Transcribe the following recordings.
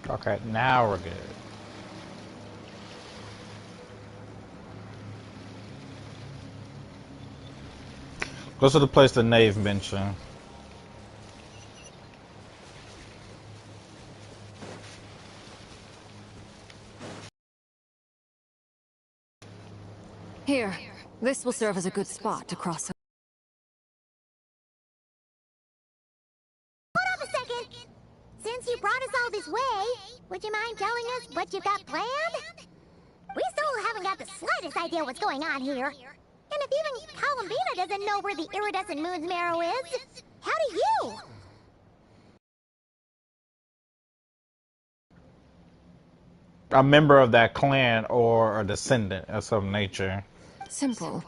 Okay, now we're good. Go to the place the knave mentioned. Here, this will serve as a good spot to cross. Hold up a second! Since you brought us all this way, would you mind telling us what you've got planned? We still haven't got the slightest idea what's going on here. And if even Columbina doesn't know where the iridescent moon's marrow is, how do you? A member of that clan or a descendant of some nature. Simple.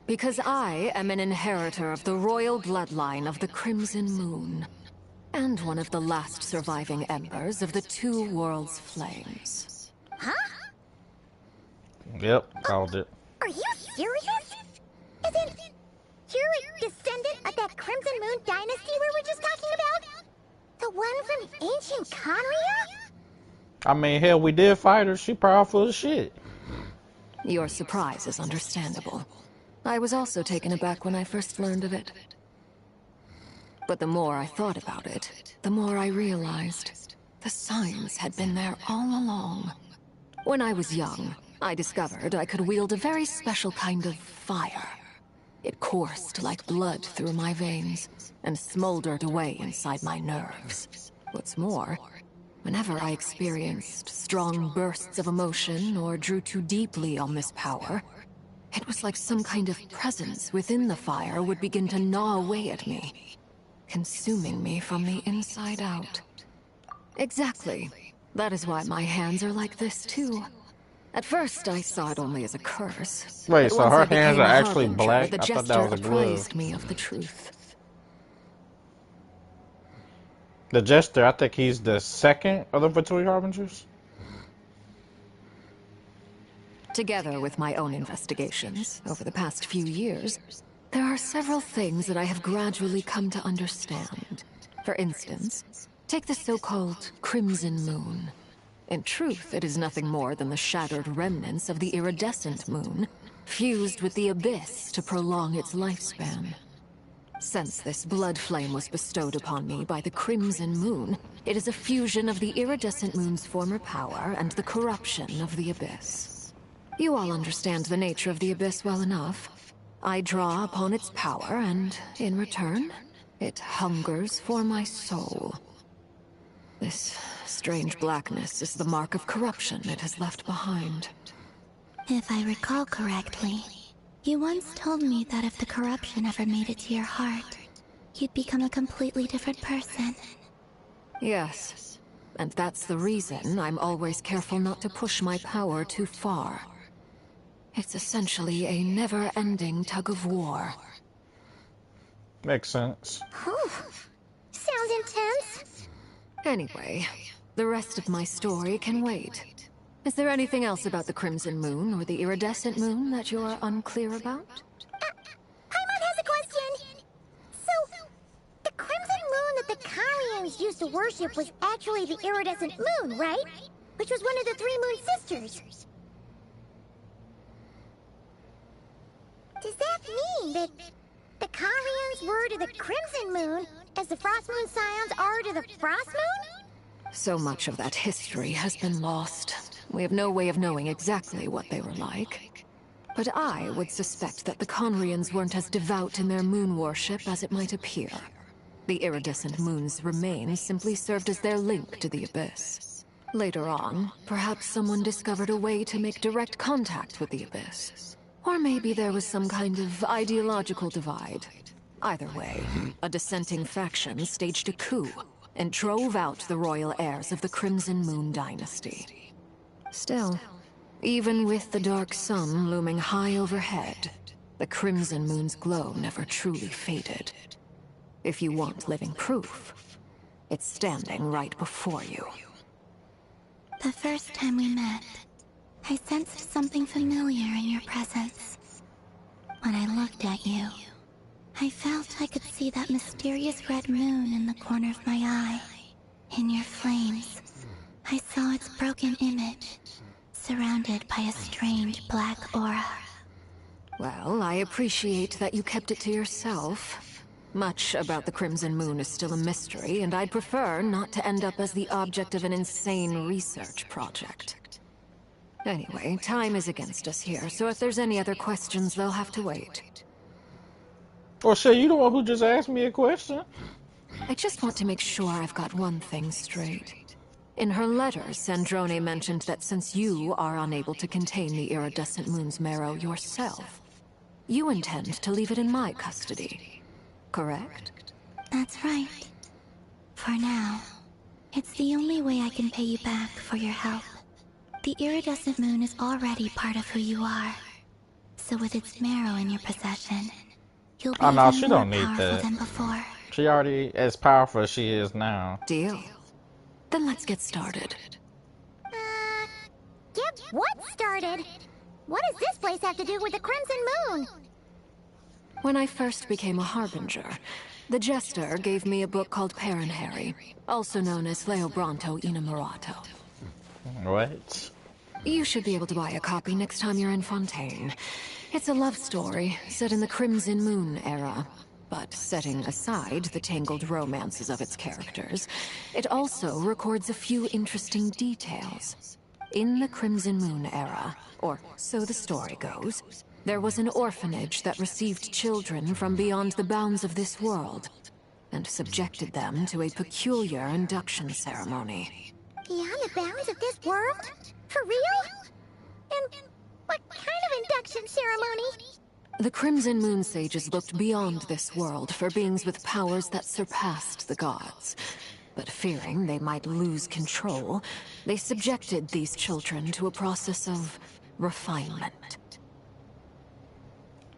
Because I am an inheritor of the royal bloodline of the Crimson Moon. And one of the last surviving embers of the Two Worlds' flames. Huh? Yep, called it. Are you serious? Isn't you're a descendant of that Crimson Moon dynasty we were just talking about? The one from ancient Conria? I mean, hell, we did fight her. She powerful as shit. Your surprise is understandable. I was also taken aback when I first learned of it. But the more I thought about it, the more I realized the signs had been there all along. When I was young, I discovered I could wield a very special kind of fire. It coursed like blood through my veins and smoldered away inside my nerves. What's more, whenever I experienced strong bursts of emotion or drew too deeply on this power, it was like some kind of presence within the fire would begin to gnaw away at me, consuming me from the inside out. Exactly. That is why my hands are like this too. At first, I saw it only as a curse. Wait, But so once her I hands became are a actually harbinger, black? the I thought that gesture was a glove. apprised me of the truth. The Jester, I think he's the second of the Fatui Harbingers. Together with my own investigations over the past few years, there are several things that I have gradually come to understand. For instance, take the so-called Crimson Moon. In truth, it is nothing more than the shattered remnants of the iridescent moon, fused with the abyss to prolong its lifespan. Since this blood flame was bestowed upon me by the Crimson Moon, it is a fusion of the iridescent moon's former power and the corruption of the abyss. You all understand the nature of the abyss well enough. I draw upon its power, and in return, it hungers for my soul. This strange blackness is the mark of corruption it has left behind. If I recall correctly, you once told me that if the corruption ever made it to your heart, you'd become a completely different person. Yes, and that's the reason I'm always careful not to push my power too far. It's essentially a never-ending tug of war. Makes sense. Whew. Sounds intense. Anyway, the rest of my story can wait. Is there anything else about the Crimson Moon or the Iridescent Moon that you're unclear about? Paimon has a question. So, the Crimson Moon that the Karians used to worship was actually the Iridescent Moon, right? Which was one of the three Moon Sisters. Does that mean that the Karians were to the Crimson Moon as the Frost Moon Scions are to the Frost Moon? So much of that history has been lost. We have no way of knowing exactly what they were like. But I would suspect that the Conrians weren't as devout in their moon worship as it might appear. The iridescent moon's remains simply served as their link to the abyss. Later on, perhaps someone discovered a way to make direct contact with the abyss. Or maybe there was some kind of ideological divide. Either way, a dissenting faction staged a coup and drove out the royal heirs of the Crimson Moon dynasty. Still, even with the dark sun looming high overhead, the Crimson Moon's glow never truly faded. If you want living proof, it's standing right before you. The first time we met, I sensed something familiar in your presence. When I looked at you, I felt I could see that mysterious red moon in the corner of my eye. In your flames, I saw its broken image, surrounded by a strange black aura. Well, I appreciate that you kept it to yourself. Much about the Crimson Moon is still a mystery, and I'd prefer not to end up as the object of an insane research project. Anyway, time is against us here, so if there's any other questions, they'll have to wait. Well, shit, you the one who just asked me a question. I just want to make sure I've got one thing straight. In her letter, Sandrone mentioned that since you are unable to contain the iridescent moon's marrow yourself, you intend to leave it in my custody. Correct? That's right. For now, it's the only way I can pay you back for your help. The iridescent moon is already part of who you are. So with its marrow in your possession, you'll be Oh no, even she more don't need powerful that. than before. She already as powerful as she is now. Deal. Then let's get started. Get what started? What does this place have to do with the Crimson Moon? When I first became a Harbinger, the Jester gave me a book called Paranhari, also known as Leobranto Inamorato. What? You should be able to buy a copy next time you're in Fontaine. It's a love story set in the Crimson Moon era. But setting aside the tangled romances of its characters, it also records a few interesting details. In the Crimson Moon era, or so the story goes, there was an orphanage that received children from beyond the bounds of this world, and subjected them to a peculiar induction ceremony. Beyond the bounds of this world? For real? And what kind of induction ceremony? The Crimson Moon Sages looked beyond this world for beings with powers that surpassed the gods. But fearing they might lose control, they subjected these children to a process of refinement.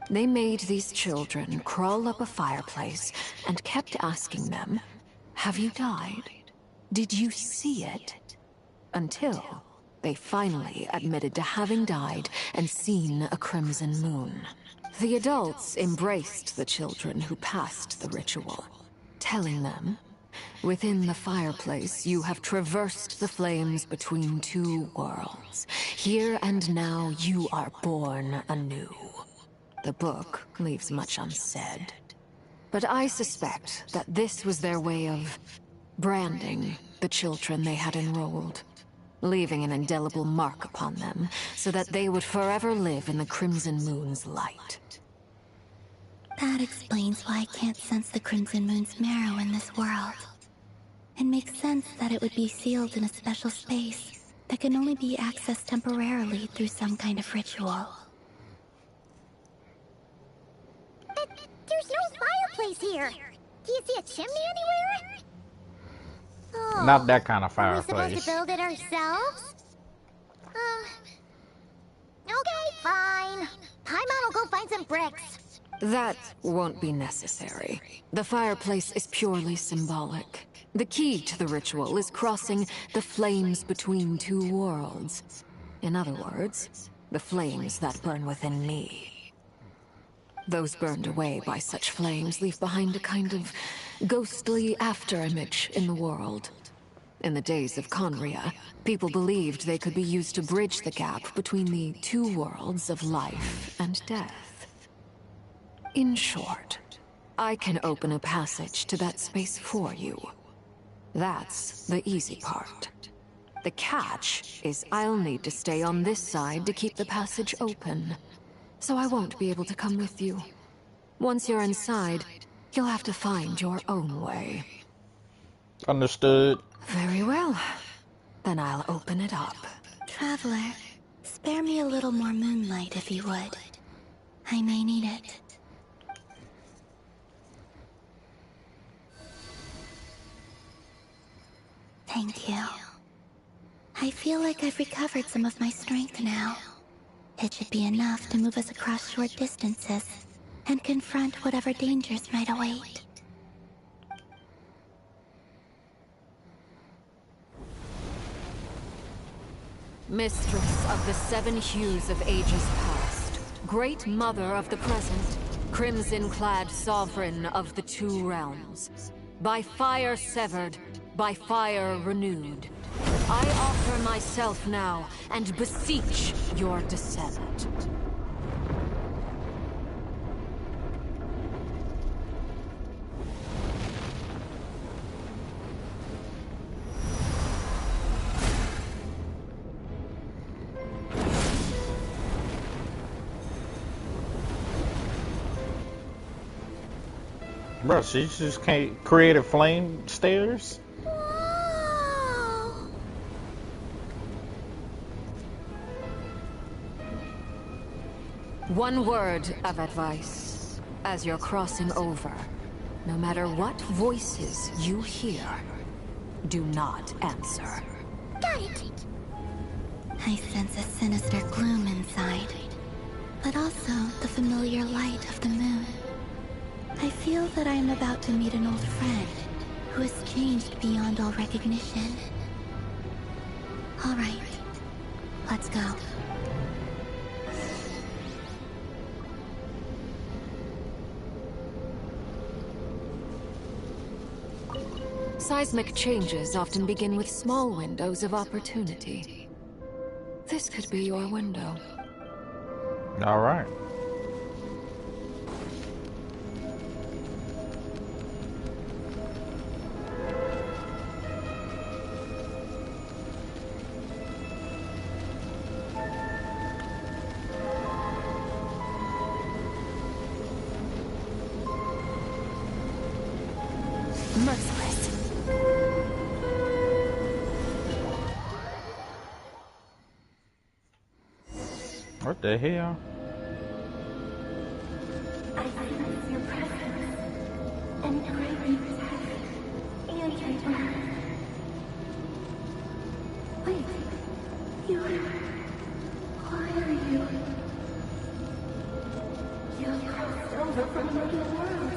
They made these children crawl up a fireplace and kept asking them, "Have you died? Did you see it?" Until they finally admitted to having died and seen a crimson moon. The adults embraced the children who passed the ritual, telling them, "Within the fireplace, you have traversed the flames between two worlds. Here and now, you are born anew." The book leaves much unsaid, but I suspect that this was their way of branding the children they had enrolled, leaving an indelible mark upon them so that they would forever live in the Crimson Moon's light. That explains why I can't sense the Crimson Moon's marrow in this world. It makes sense that it would be sealed in a special space that can only be accessed temporarily through some kind of ritual. There's no fireplace here. Do you see a chimney anywhere? Oh, Not that kind of are we supposed fireplace. to build it ourselves? Okay, fine. Paimon will go find some bricks. That won't be necessary. The fireplace is purely symbolic. The key to the ritual is crossing the flames between two worlds. In other words, the flames that burn within me. Those burned away by such flames leave behind a kind of ghostly afterimage in the world. In the days of Conria, people believed they could be used to bridge the gap between the two worlds of life and death. In short, I can open a passage to that space for you. That's the easy part. The catch is I'll need to stay on this side to keep the passage open, so I won't be able to come with you. Once you're inside, you'll have to find your own way. Understood. Very well. Then I'll open it up. Traveler, spare me a little more moonlight if you would. I may need it. Thank you. I feel like I've recovered some of my strength now. It should be enough to move us across short distances and confront whatever dangers might await. Mistress of the seven hues of ages past, great mother of the present, crimson-clad sovereign of the two realms, by fire severed, by fire renewed. I offer myself now and beseech your descent. Bro, she just can't create a flame stairs? Whoa! One word of advice. As you're crossing over, no matter what voices you hear, do not answer. Got it! I sense a sinister gloom inside, but also the familiar light of the moon. I feel that I am about to meet an old friend who has changed beyond all recognition. All right, let's go. Seismic changes often begin with small windows of opportunity. This could be your window. All right. Merciless. What the hell? I sense your presence and greatness and your birth. Wait, who are you? You have crossed over from another world,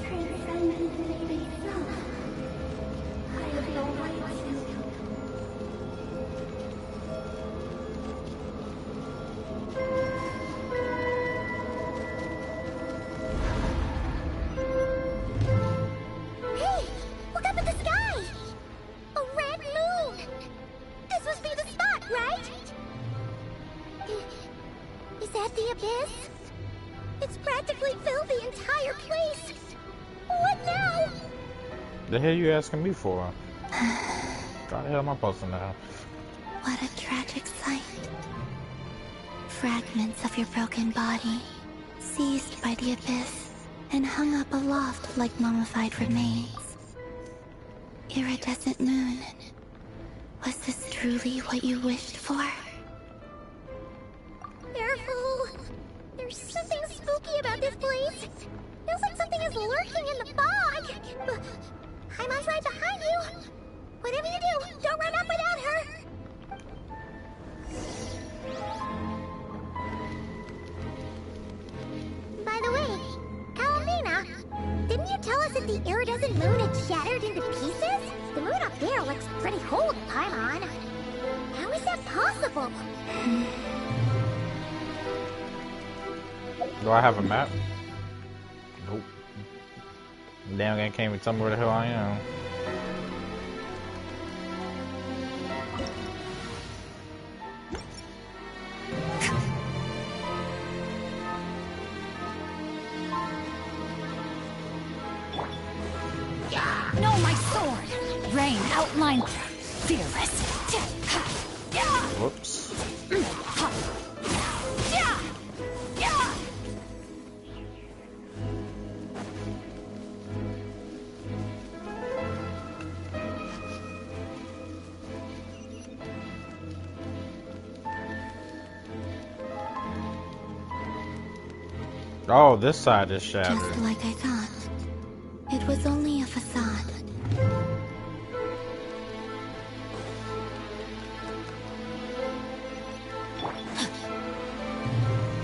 transcendent fate itself. I have no right to. Hey! Look up at the sky! A red moon! This must be the spot, right? Is that the abyss? It's practically filled the entire place! What now? The hell you asking me for? How the hell am I supposed to know? What a tragic sight. Fragments of your broken body, seized by the abyss, and hung up aloft like mummified remains. Iridescent moon. Was this truly what you wished for? Careful! There's something spooky about this place. Feels like something is lurking in the fog. I'm right behind you. Whatever you do, don't run up without her. By the way, Kalamina, didn't you tell us that the iridescent moon had shattered into pieces? The moon up there looks pretty whole with Paimon. How is that possible? Do I have a map? Nope. Damn game can't even tell me where the hell I am. No, my sword! Rain outlined fearless. Whoops. Oh, this side is shattered. Just like I thought. It was only a facade.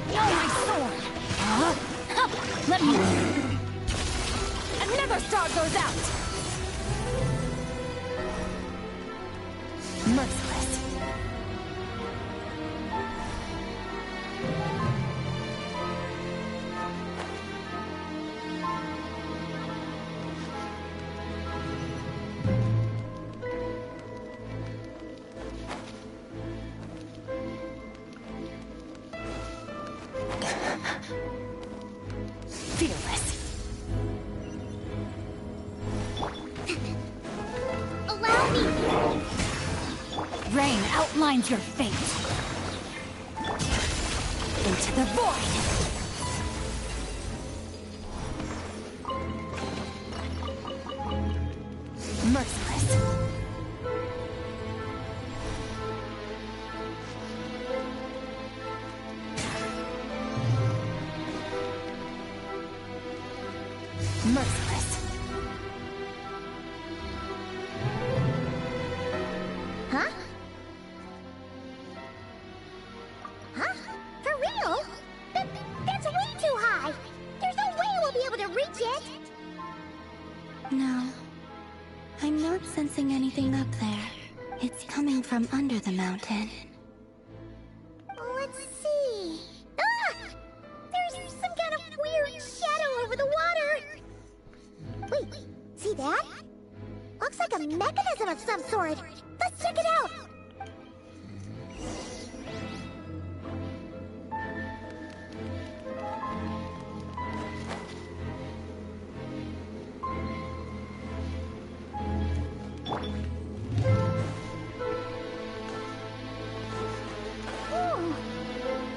No, my sword! Let me... Another star goes out! Merciless. outlines your fate. Into the void! Merciless. Merciless. Huh? Huh? For real? That's way too high! There's no way we'll be able to reach it! No. I'm not sensing anything up there. It's coming from under the mountain. Let's see... Ah! There's some kind of weird shadow over the water! Wait, see that? Looks like a mechanism of some sort. Let's check it out!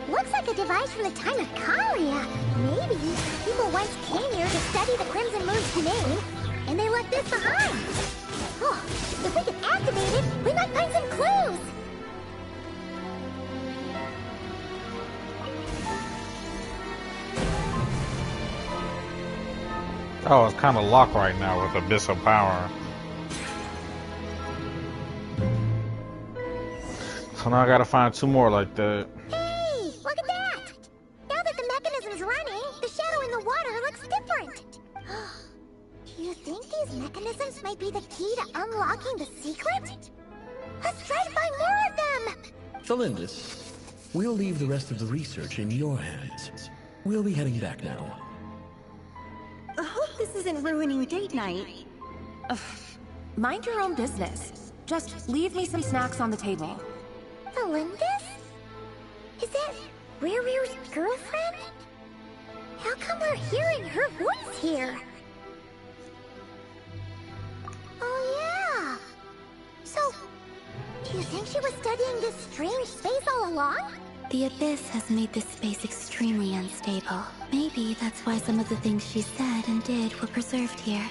Looks like a device from the time of Kalia. Maybe people once came here to study the Crimson Moon's domain, and they left this behind. Oh, if we can activate it, we might find some clues. Oh, it's kind of locked right now with Abyss of Power. So now I gotta find 2 more like that. Hey, look at that! Now that the mechanism's running, the shadow in the water looks different. Do you think these mechanisms might be the key to unlocking the secret? Let's try to find more of them! Felindis, we'll leave the rest of the research in your hands. We'll be heading back now. I hope this isn't ruining date night. Mind your own business. Just leave me some snacks on the table. Felindis? Is that Riru's girlfriend? How come we're hearing her voice here? Oh yeah! So, do you think she was studying this strange space all along? The Abyss has made this space extremely unstable. Maybe that's why some of the things she said and did were preserved here.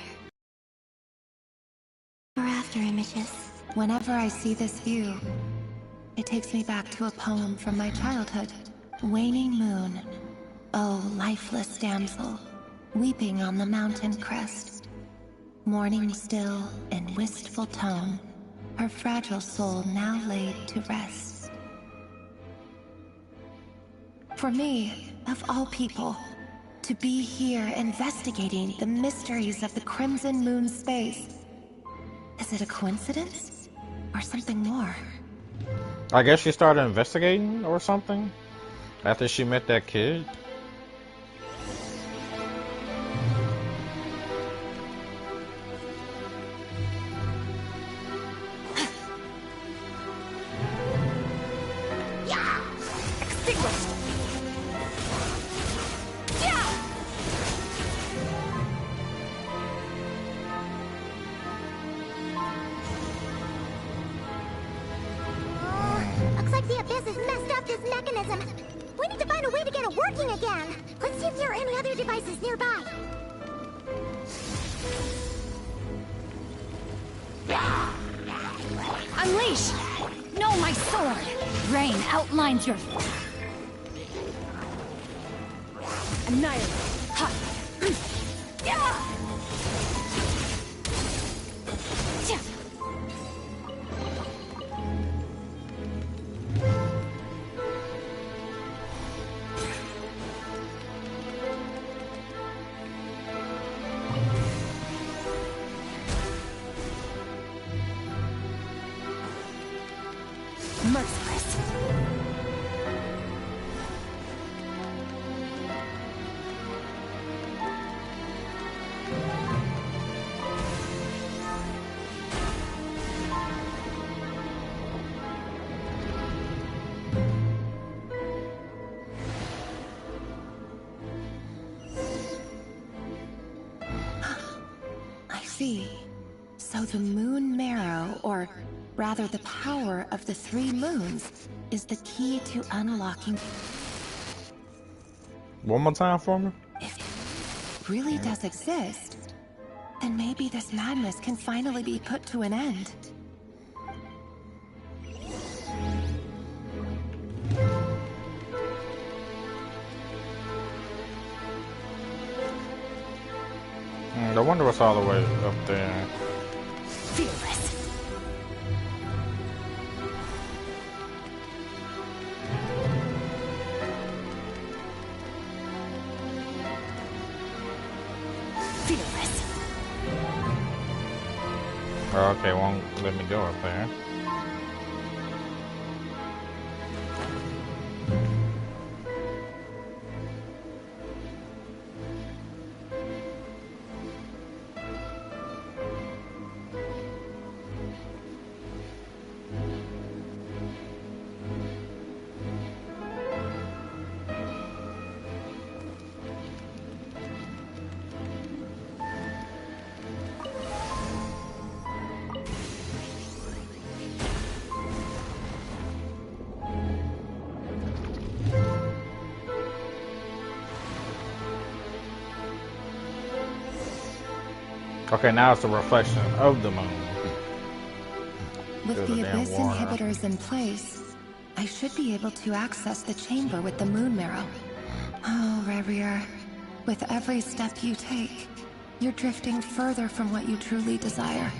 Or after images. Whenever I see this view, it takes me back to a poem from my childhood. Waning moon, oh lifeless damsel, weeping on the mountain crest. Mourning still in wistful tone, her fragile soul now laid to rest. For me, of all people, to be here investigating the mysteries of the Crimson Moon space. Is it a coincidence? Or something more? I guess she started investigating or something after she met that kid. Extinguished! Looks like the Abyss has messed up this mechanism. We need to find a way to get it working again. Let's see if there are any other devices nearby. Unleash! No, my sword! Rain outlines your... Annihilate! Ha! Yeah! Merciless. So the moon marrow, or rather the power of the 3 moons, is the key to unlocking... One more time for me? If it really does exist, then maybe this madness can finally be put to an end. I wonder what's all the way up there. Fearless. Fearless. Oh, okay, won't let me go up there. Okay, now it's the reflection of the moon. With Good the damn Abyss water. inhibitors in place, I should be able to access the chamber with the moon marrow. Oh, Revier, with every step you take, you're drifting further from what you truly desire.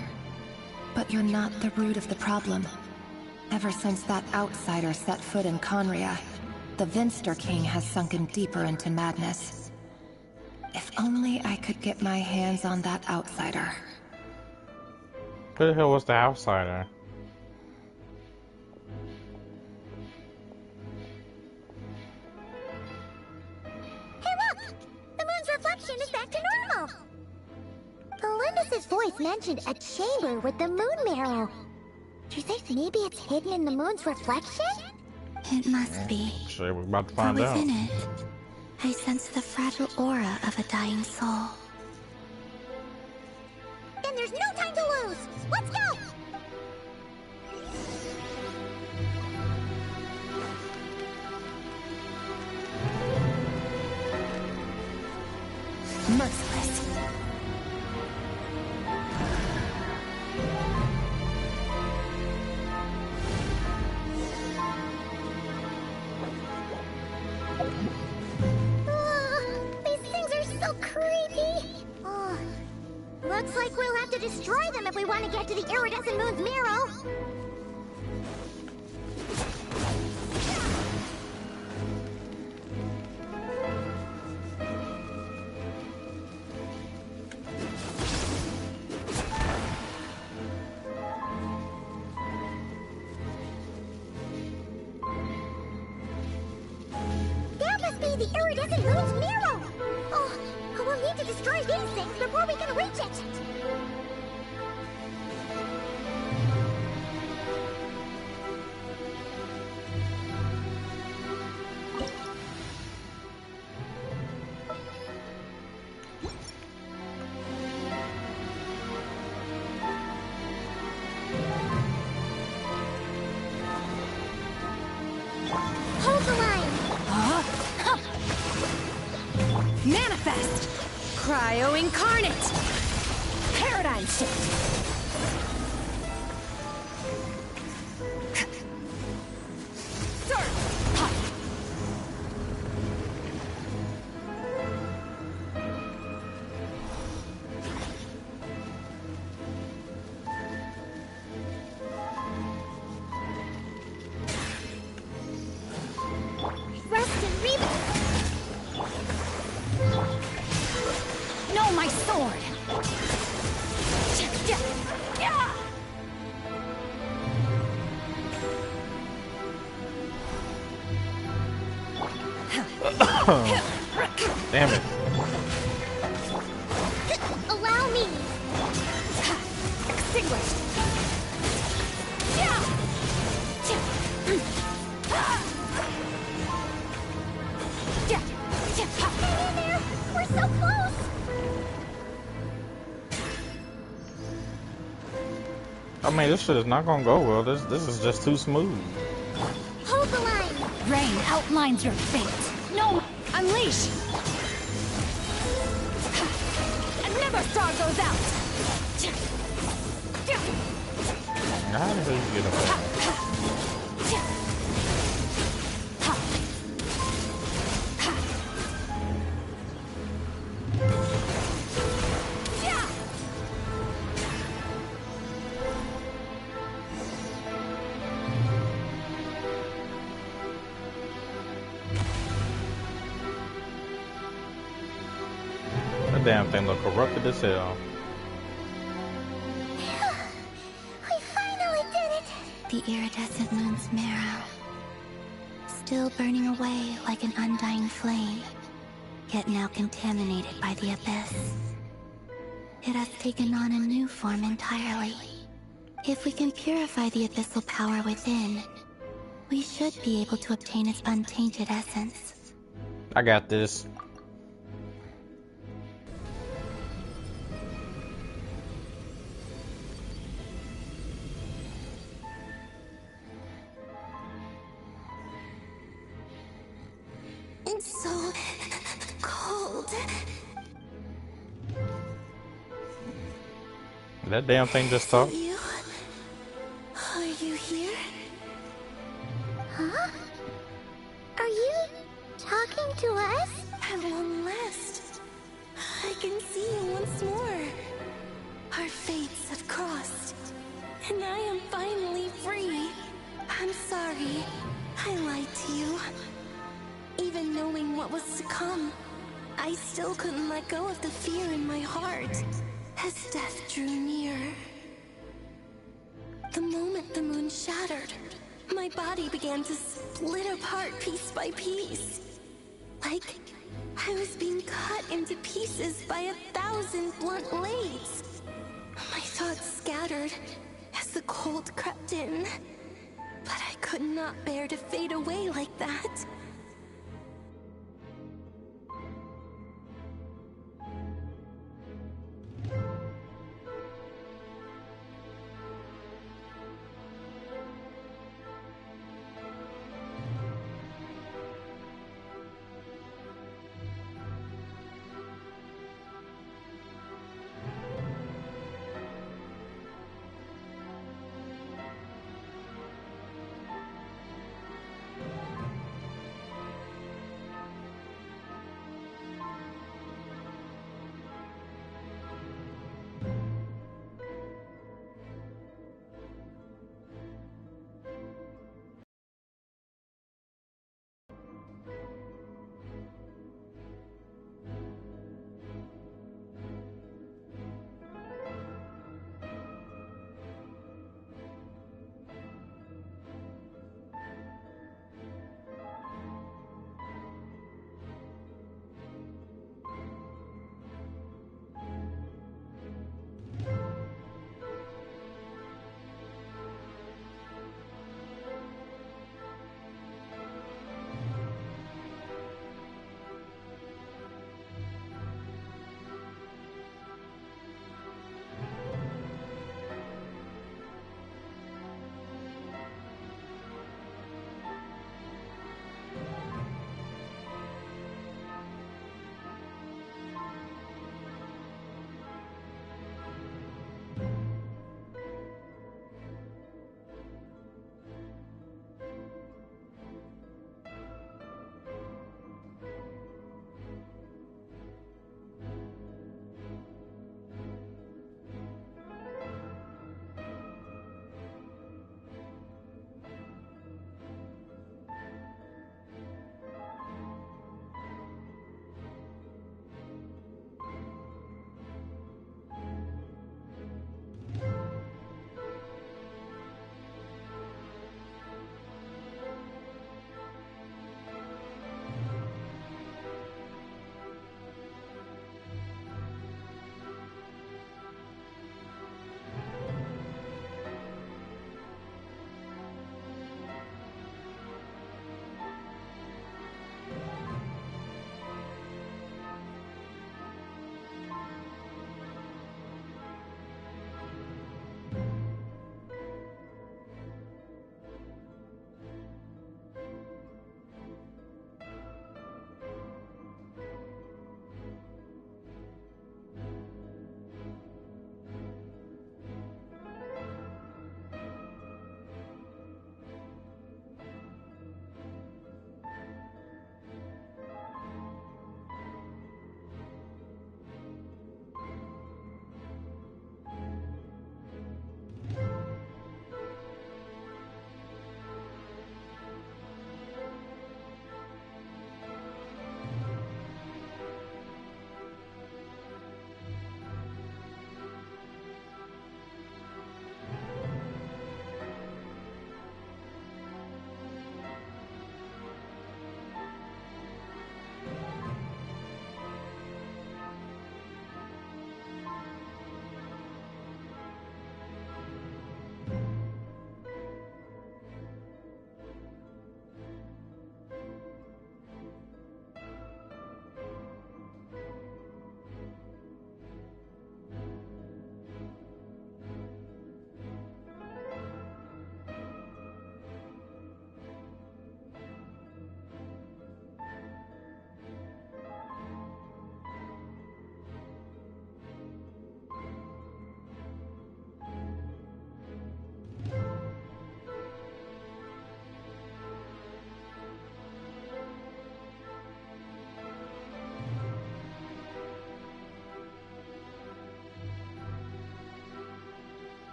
But you're not the root of the problem. Ever since that outsider set foot in Conria, the Vinster King has sunken deeper into madness. If only I could get my hands on that outsider. Who the hell was the outsider? Hey look! The moon's reflection is back to normal! Olympus's voice mentioned a chamber with the moon marrow. Do you think maybe it's hidden in the moon's reflection? It must be. Shit, we're about to For find out. within it, I sense the fragile aura of a dying soul. Then there's no time to lose! Let's go! Merciless. These things are so creepy! Looks like we'll have to destroy them if we want to get to the iridescent moon's marrow! That must be the iridescent moon's marrow! Oh, we'll need to destroy these things before we can reach it! Hold the line! Manifest! Cryo incarnate! Paradigm shift! Start! Rest and reboot! No, my sword! Damn it. Allow me! Extinguished! Hang in there! We're so close! I mean, this shit is not gonna go well. This is just too smooth. Hold the line! Rain outlines your fate. No! Unleash! And never star goes out! How the hell you get up there? That damn thing look corrupted as hell. We finally did it! The iridescent moon's marrow, still burning away like an undying flame, yet now contaminated by the abyss. It has taken on a new form entirely. If we can purify the abyssal power within, we should be able to obtain its untainted essence. I got this. It's so cold. Did that damn thing just talk? You? Are you here? Huh? Are you talking to us? At long last, I can see you once more. Our fates have crossed, and I am finally free. I'm sorry, I lied to you. Even knowing what was to come, I still couldn't let go of the fear in my heart as death drew near. The moment the moon shattered, my body began to split apart piece by piece. Like I was being cut into pieces by 1,000 blunt blades. My thoughts scattered as the cold crept in, but I could not bear to fade away like that.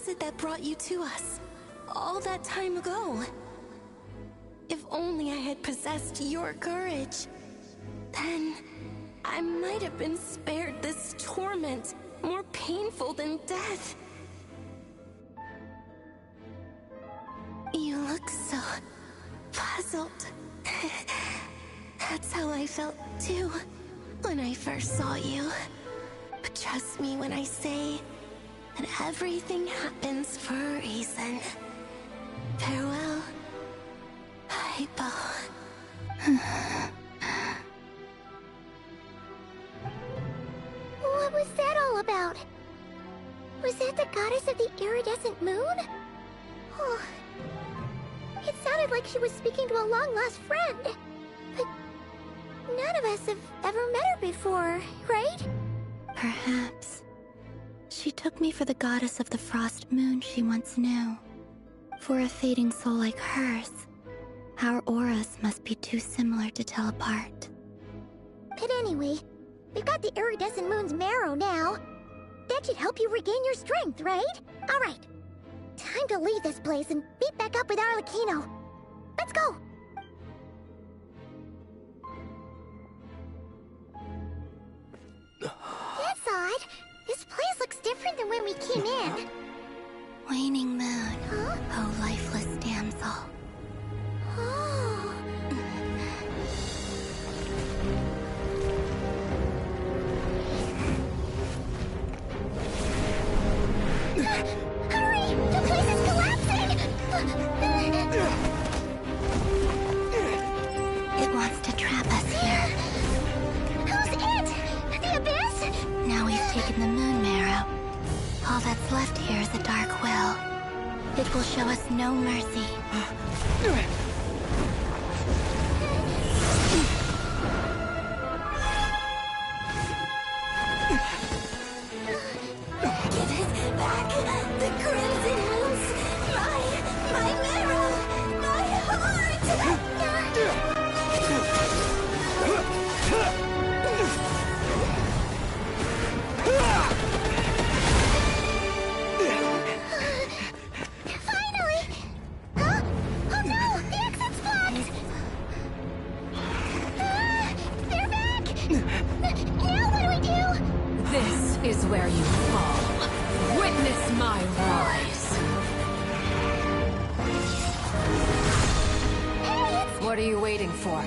was it that brought you to us? All that time ago? If only I had possessed your courage, then I might have been spared this torment, more painful than death. You look so puzzled. That's how I felt too, when I first saw you. But trust me when I say that everything happens for a reason. Farewell, Hypo. What was that all about? Was that the goddess of the iridescent moon? Oh, it sounded like she was speaking to a long-lost friend. But none of us have ever met her before, right? Perhaps. She took me for the goddess of the frost moon she once knew. For a fading soul like hers, our auras must be too similar to tell apart. But anyway, we've got the iridescent moon's marrow now. That should help you regain your strength, right? Alright. Time to leave this place and meet back up with Arlecchino. Let's go! That's odd. This place looks different than when we came in. Waning moon, Huh? oh lifeless damsel. Oh. Hurry! The place is collapsing! It wants to trap us here. Who's it? The Abyss? Now we've taken the moon marrow. All that's left here is a dark will. It will show us no mercy. Give it back! The crimson moons! My marrow! My heart! Finally! Huh? Oh no! The exit's blocked! They're back! Now what do we do? This is where you fall. Witness my rise. Hey, it's... What are you waiting for?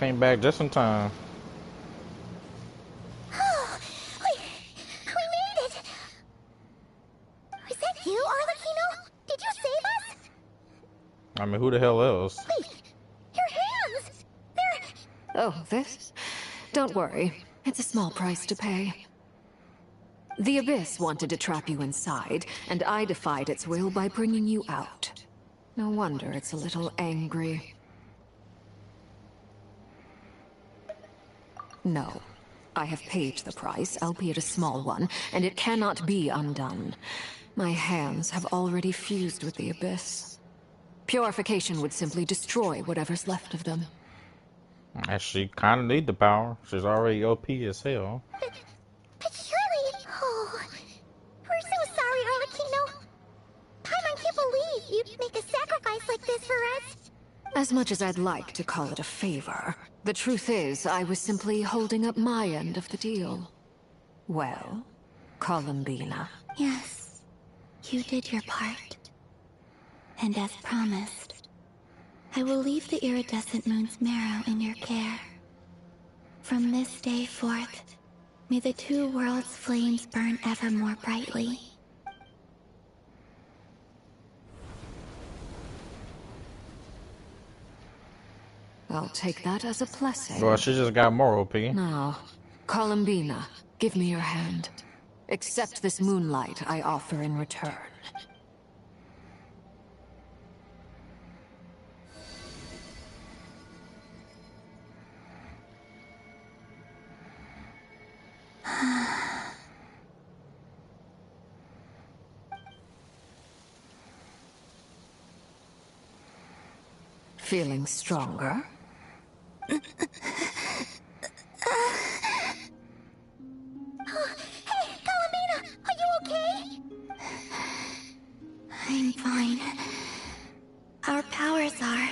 Came back just in time. We made it! Was that you, Arlecchino? Did you save us? I mean, who the hell else? Wait, your hands! They're... Oh, this? Don't worry. It's a small price to pay. The Abyss wanted to trap you inside, and I defied its will by bringing you out. No wonder it's a little angry. No. I have paid the price, albeit a small one, and it cannot be undone. My hands have already fused with the Abyss. Purification would simply destroy whatever's left of them. And she kind of need the power. She's already OP as hell. But surely... Oh... We're so sorry, Arlecchino. Paimon can't believe you'd make a sacrifice like this for us. As much as I'd like to call it a favor, the truth is I was simply holding up my end of the deal. Well, Columbina. Yes, you did your part. And as promised, I will leave the iridescent moon's marrow in your care. From this day forth, may the two worlds' flames burn ever more brightly. I'll take that as a blessing. Well, she just got more OP. Now, Columbina, give me your hand. Accept this moonlight I offer in return. Feeling stronger? Hey, Columbina, are you okay? I'm fine. Our powers are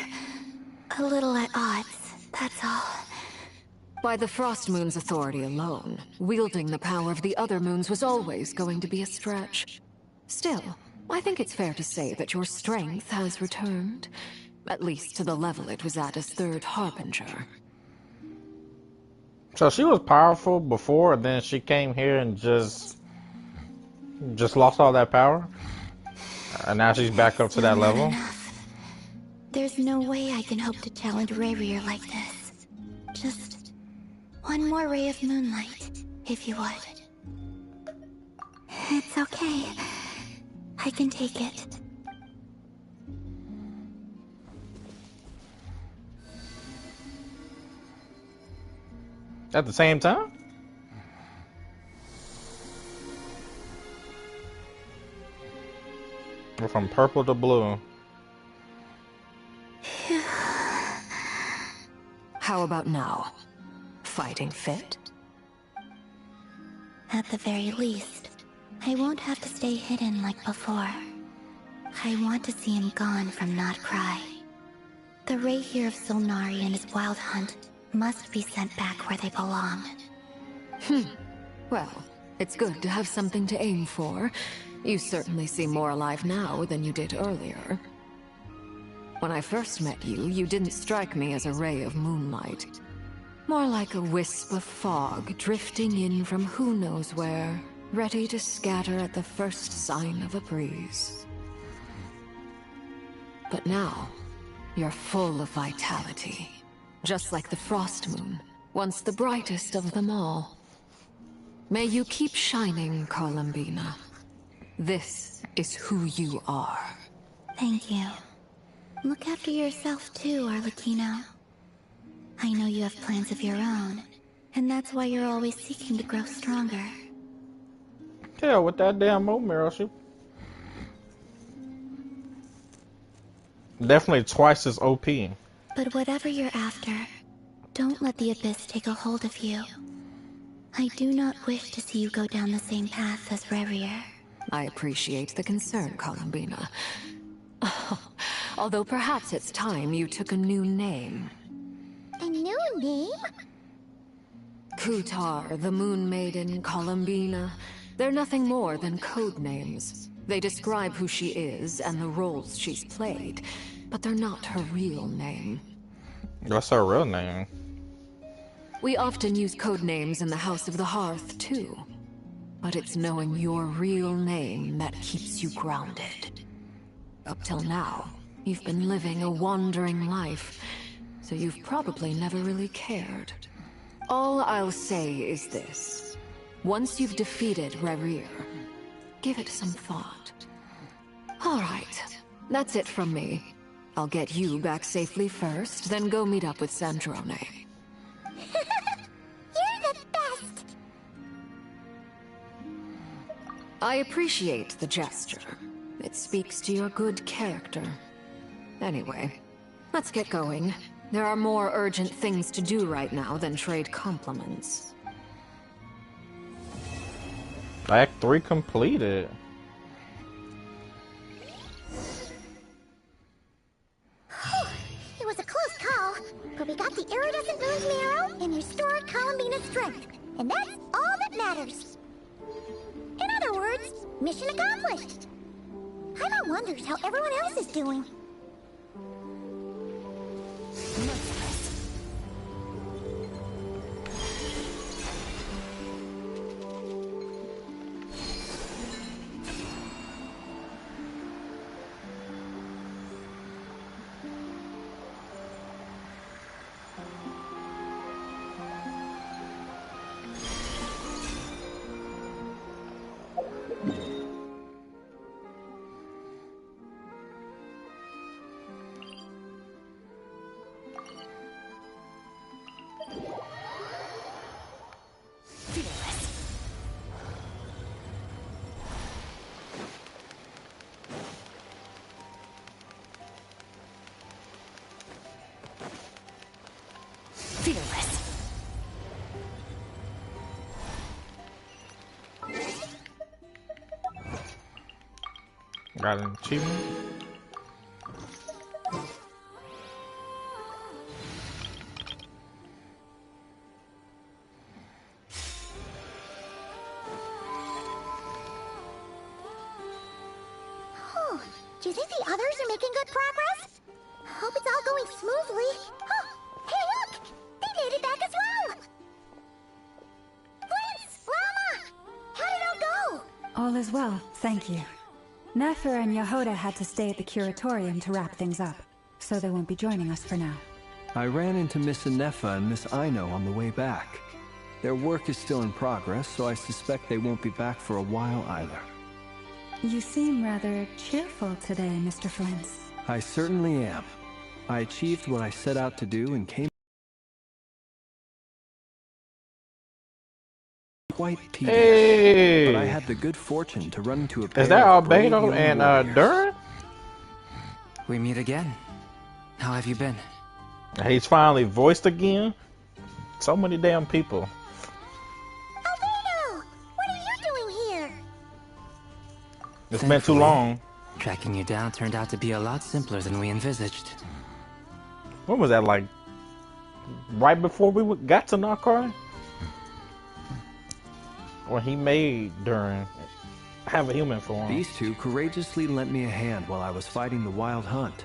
a little at odds, that's all. By the Frost Moon's authority alone, wielding the power of the other moons was always going to be a stretch. Still, I think it's fair to say that your strength has returned. At least to the level it was at as Third Harbinger. So she was powerful before, and then she came here and just lost all that power, and now she's back up to Still that not level. enough. There's no way I can hope to challenge Rayrier like this. Just one more ray of moonlight, if you would. It's okay. I can take it. At the same time? We're from purple to blue. How about now? Fighting fit? At the very least, I won't have to stay hidden like before. I want to see him gone from Not Cry. The Rayrier of Solnari and his wild hunt must be sent back where they belong. Well, it's good to have something to aim for. You certainly seem more alive now than you did earlier. When I first met you, you didn't strike me as a ray of moonlight. More like a wisp of fog drifting in from who knows where, ready to scatter at the first sign of a breeze. But now, you're full of vitality. Just like the Frost Moon, once the brightest of them all. May you keep shining, Columbina. This is who you are. Thank you. Look after yourself too, Arlecchino. I know you have plans of your own, and that's why you're always seeking to grow stronger. Yeah, with that damn moon mirror, she definitely twice as OP. But whatever you're after, don't let the Abyss take a hold of you. I do not wish to see you go down the same path as Rayrier. I appreciate the concern, Columbina. Although perhaps it's time you took a new name. A new name? Kutar, the Moon Maiden, Columbina. They're nothing more than code names. They describe who she is and the roles she's played, but they're not her real name. What's her real name? We often use code names in the House of the Hearth, too. But it's knowing your real name that keeps you grounded. Up till now, you've been living a wandering life, so you've probably never really cared. All I'll say is this. Once you've defeated Rayrier, give it some thought. All right, that's it from me. I'll get you back safely first, then go meet up with Sandrone. You're the best! I appreciate the gesture. It speaks to your good character. Anyway, let's get going. There are more urgent things to do right now than trade compliments. Act 3 completed. It was a close call, but we got the iridescent moon's marrow and restored Columbina's strength. And that's all that matters. In other words, mission accomplished. Paimon wonders how everyone else is doing. Got an achievement. Oh, do you think the others are making good progress? Hope it's all going smoothly. Oh, hey look! They made it back as well! Prince! Llama! How did it all go? All is well, thank you. Nefer and Yehoda had to stay at the curatorium to wrap things up, so they won't be joining us for now. I ran into Miss Anefa and Miss Aino on the way back. Their work is still in progress, so I suspect they won't be back for a while either. You seem rather cheerful today, Mr. Flint's. I certainly am. I achieved what I set out to do and came quite tedious. Hey! But I had the good fortune to run into a pair Is that of brave Albedo young and warriors. Durin? We meet again. How have you been? He's finally voiced again. So many damn people. Albedo! What are you doing here? It's been too Thankfully, long. Tracking you down turned out to be a lot simpler than we envisaged. When was that? Like right before we got to Narkar? Or he made Durin have a human form. These two courageously lent me a hand while I was fighting the Wild Hunt.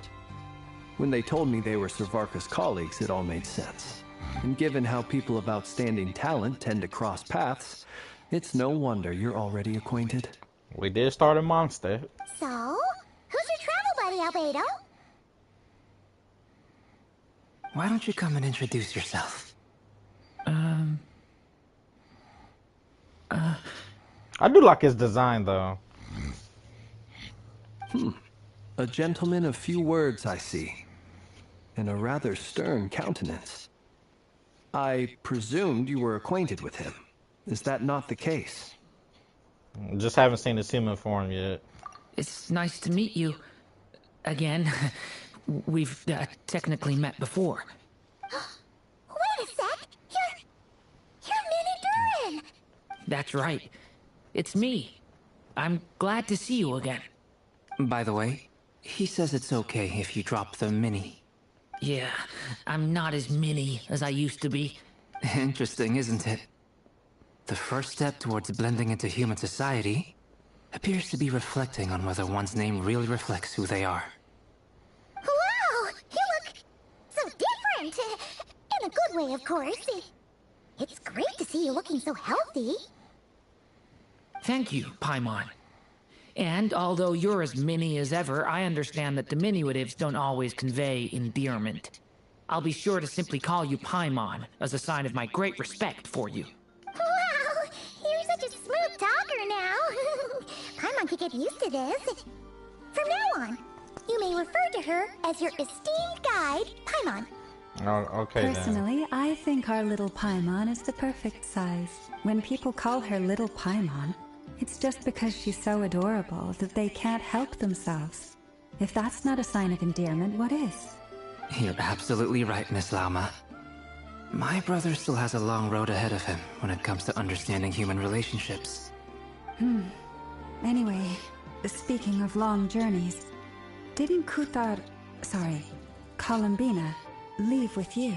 When they told me they were Servarka's colleagues, it all made sense. And given how people of outstanding talent tend to cross paths, it's no wonder you're already acquainted. We did start a monster. So, who's your travel buddy, Albedo? Why don't you come and introduce yourself? I do like his design though. A gentleman of few words, I see. And a rather stern countenance. I presumed you were acquainted with him. Is that not the case? Just haven't seen his human form yet. It's nice to meet you. Again. We've technically met before. Wait a sec! You're Mini Durin! That's right. It's me. I'm glad to see you again. By the way, he says it's okay if you drop the mini. Yeah, I'm not as mini as I used to be. Interesting, isn't it? The first step towards blending into human society appears to be reflecting on whether one's name really reflects who they are. Wow! You look so different! In a good way, of course. It's great to see you looking so healthy. Thank you, Paimon. And although you're as mini as ever, I understand that diminutives don't always convey endearment. I'll be sure to simply call you Paimon as a sign of my great respect for you. Wow! You're such a smooth talker now. Paimon could get used to this. From now on, you may refer to her as your esteemed guide, Paimon. Oh, okay then. Personally, I think our little Paimon is the perfect size. When people call her Little Paimon, it's just because she's so adorable that they can't help themselves. If that's not a sign of endearment, what is? You're absolutely right, Miss Lauma. My brother still has a long road ahead of him when it comes to understanding human relationships. Anyway, speaking of long journeys, didn't Columbina, leave with you?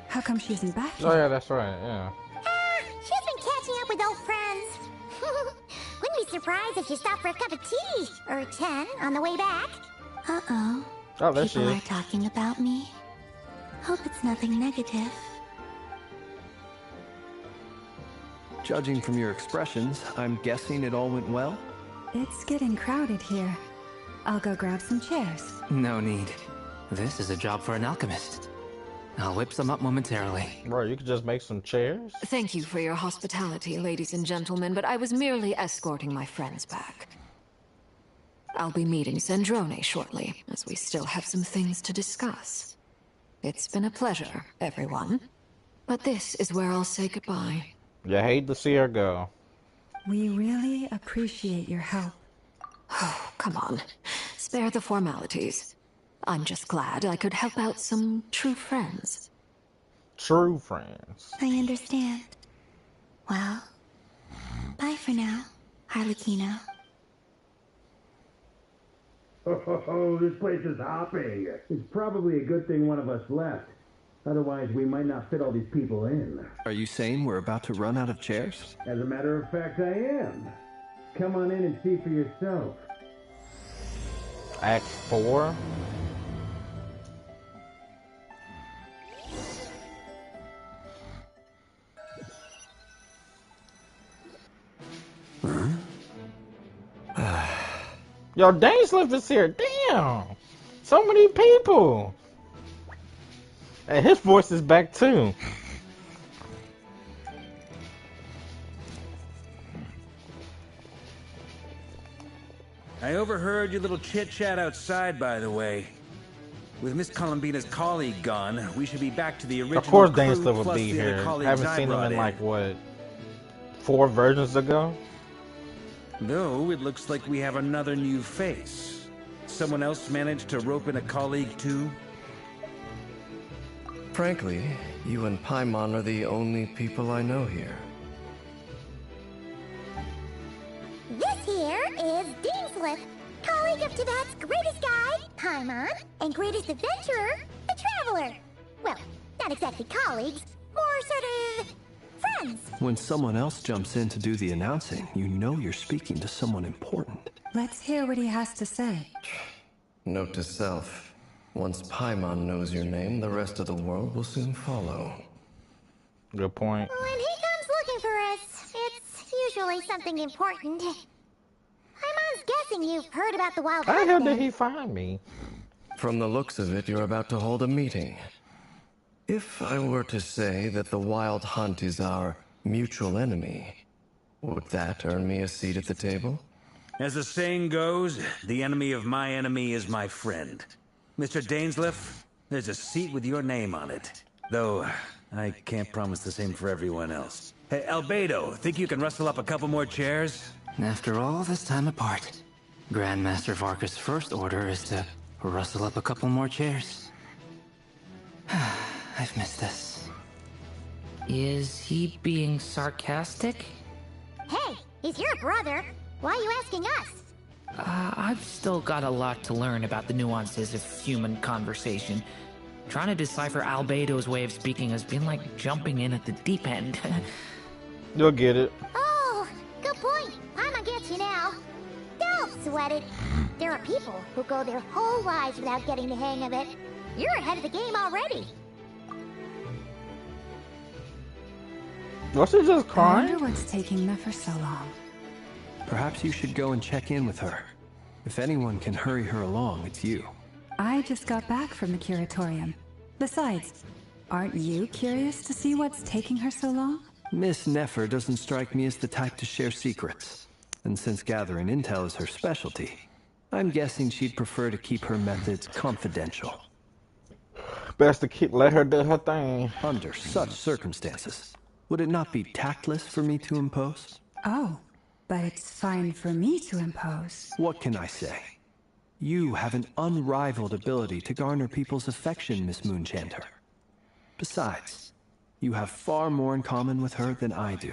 How come she isn't back yet? Oh yeah, that's right, yeah. She's been catching up with old friends. Wouldn't be surprised if she stopped for a cup of tea or 10 on the way back. Uh-oh. Oh, there she People is. are talking about me. Hope it's nothing negative. Judging from your expressions, I'm guessing it all went well? It's getting crowded here. I'll go grab some chairs. No need. This is a job for an alchemist. I'll whip some up momentarily. Bro, you could just make some chairs. Thank you for your hospitality, ladies and gentlemen, but I was merely escorting my friends back. I'll be meeting Sandrone shortly, as we still have some things to discuss. It's been a pleasure, everyone. But this is where I'll say goodbye. You hate to see her go. We really appreciate your help. Oh, come on. Spare the formalities. I'm just glad I could help out some true friends. True friends. I understand. Well, bye for now, Harlequino. Oh, this place is hopping. It's probably a good thing one of us left. Otherwise, we might not fit all these people in. Are you saying we're about to run out of chairs? As a matter of fact, I am. Come on in and see for yourself. Act 4. Yo, Dainsliff is here. Damn. So many people. And his voice is back too. I overheard your little chit-chat outside, by the way. With Miss Columbina's colleague gone, we should be back to the original Of course crew Dainsliff would plus be the other here. colleagues Haven't I seen him brought in in. like, what, 4 versions ago? Though, it looks like we have another new face. Someone else managed to rope in a colleague too? Frankly, you and Paimon are the only people I know here. This here is Dainsliff, colleague of Tibet's greatest guide, Paimon, and greatest adventurer, the Traveler. Well, not exactly colleagues, more sort of friends. When someone else jumps in to do the announcing, you know you're speaking to someone important. Let's hear what he has to say. Note to self. Once Paimon knows your name, the rest of the world will soon follow. Good point. When he comes looking for us, it's usually something important. Paimon's guessing you've heard about the wild How the hunt hell then. did he find me? From the looks of it, you're about to hold a meeting. If I were to say that the Wild Hunt is our mutual enemy, would that earn me a seat at the table? As the saying goes, the enemy of my enemy is my friend. Mr. Dainsliff, there's a seat with your name on it. Though, I can't promise the same for everyone else. Hey, Albedo, think you can rustle up a couple more chairs? After all this time apart, Grandmaster Varka's first order is to rustle up a couple more chairs. I've missed this. Is he being sarcastic? Hey, he's your brother. Why are you asking us? I've still got a lot to learn about the nuances of human conversation. Trying to decipher Albedo's way of speaking has been like jumping in at the deep end. You'll get it. Oh, good point. Paimon gets you now. Don't sweat it. There are people who go their whole lives without getting the hang of it. You're ahead of the game already. Was she just I crying? wonder what's taking Nefer so long. Perhaps you should go and check in with her. If anyone can hurry her along, it's you. I just got back from the curatorium. Besides, aren't you curious to see what's taking her so long? Miss Nefer doesn't strike me as the type to share secrets. And since gathering intel is her specialty, I'm guessing she'd prefer to keep her methods confidential. Best to let her do her thing. Under such circumstances, would it not be tactless for me to impose? Oh, but it's fine for me to impose. What can I say? You have an unrivaled ability to garner people's affection, Miss Moonchanter. Besides, you have far more in common with her than I do.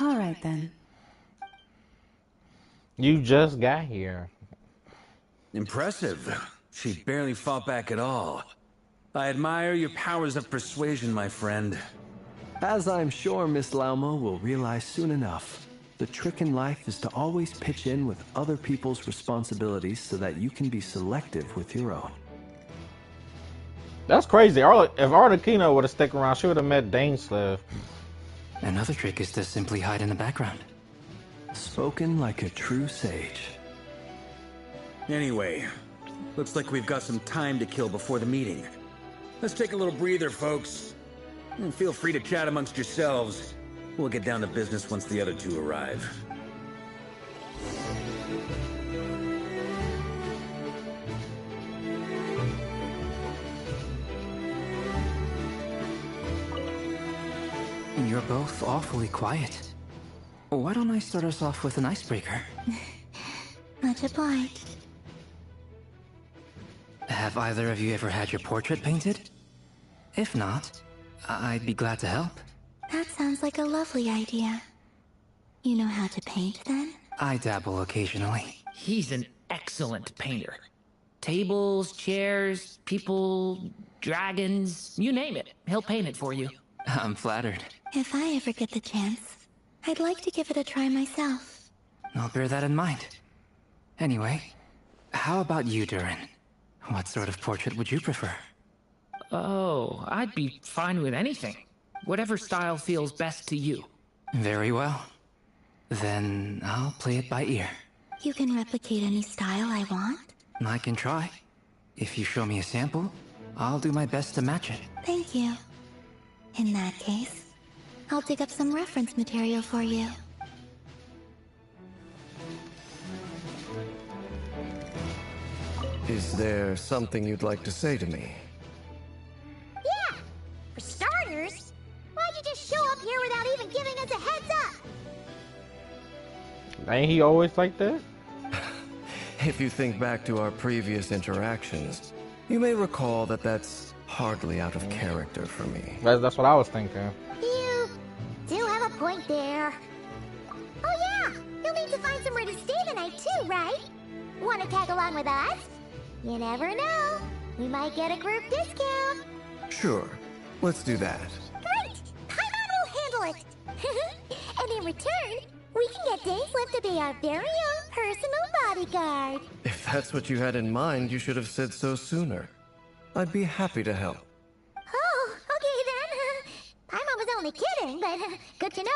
All right then. You just got here. Impressive. She barely fought back at all. I admire your powers of persuasion, my friend. As I'm sure Miss Lauma will realize soon enough, the trick in life is to always pitch in with other people's responsibilities so that you can be selective with your own. That's crazy. If Arlecchino would have stuck around, she would have met Dainsliff. Another trick is to simply hide in the background. Spoken like a true sage. Anyway, looks like we've got some time to kill before the meeting. Let's take a little breather, folks. And feel free to chat amongst yourselves. We'll get down to business once the other two arrive. You're both awfully quiet. Why don't I start us off with an icebreaker? Much obliged. Have either of you ever had your portrait painted? If not, I'd be glad to help. That sounds like a lovely idea. You know how to paint, then? I dabble occasionally. He's an excellent painter. Tables, chairs, people, dragons, you name it. He'll paint it for you. I'm flattered. If I ever get the chance, I'd like to give it a try myself. I'll bear that in mind. Anyway, how about you, Durin? What sort of portrait would you prefer? Oh, I'd be fine with anything. Whatever style feels best to you. Very well. Then I'll play it by ear. You can replicate any style I want? I can try. If you show me a sample, I'll do my best to match it. Thank you. In that case, I'll dig up some reference material for you. Is there something you'd like to say to me? Yeah! For starters, why'd you just show up here without even giving us a heads up? Ain't he always like that? If you think back to our previous interactions, you may recall that that's hardly out of character for me. That's what I was thinking. You do have a point there. Oh yeah! You'll need to find somewhere to stay tonight too, right? Wanna tag along with us? You never know. We might get a group discount. Sure, let's do that. Great! Paimon will handle it! And in return, we can get Dainsliff to be our very own personal bodyguard. If that's what you had in mind, you should have said so sooner. I'd be happy to help. Oh, okay then. Paimon was only kidding, but good to know.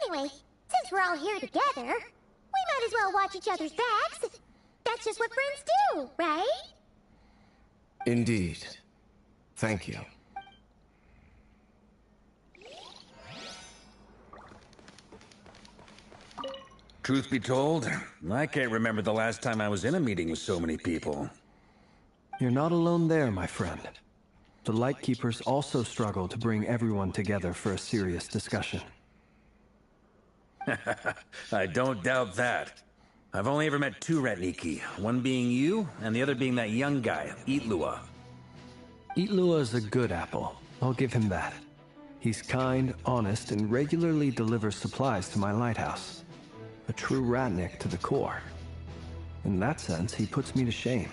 Anyway, since we're all here together, we might as well watch each other's backs. That's just what friends do, right? Indeed. Thank you. Truth be told, I can't remember the last time I was in a meeting with so many people. You're not alone there, my friend. The Lightkeepers also struggle to bring everyone together for a serious discussion. I don't doubt that. I've only ever met two Ratniki, one being you, and the other being that young guy, Itlua. Itlua is a good apple. I'll give him that. He's kind, honest, and regularly delivers supplies to my lighthouse. A true Ratnik to the core. In that sense, he puts me to shame.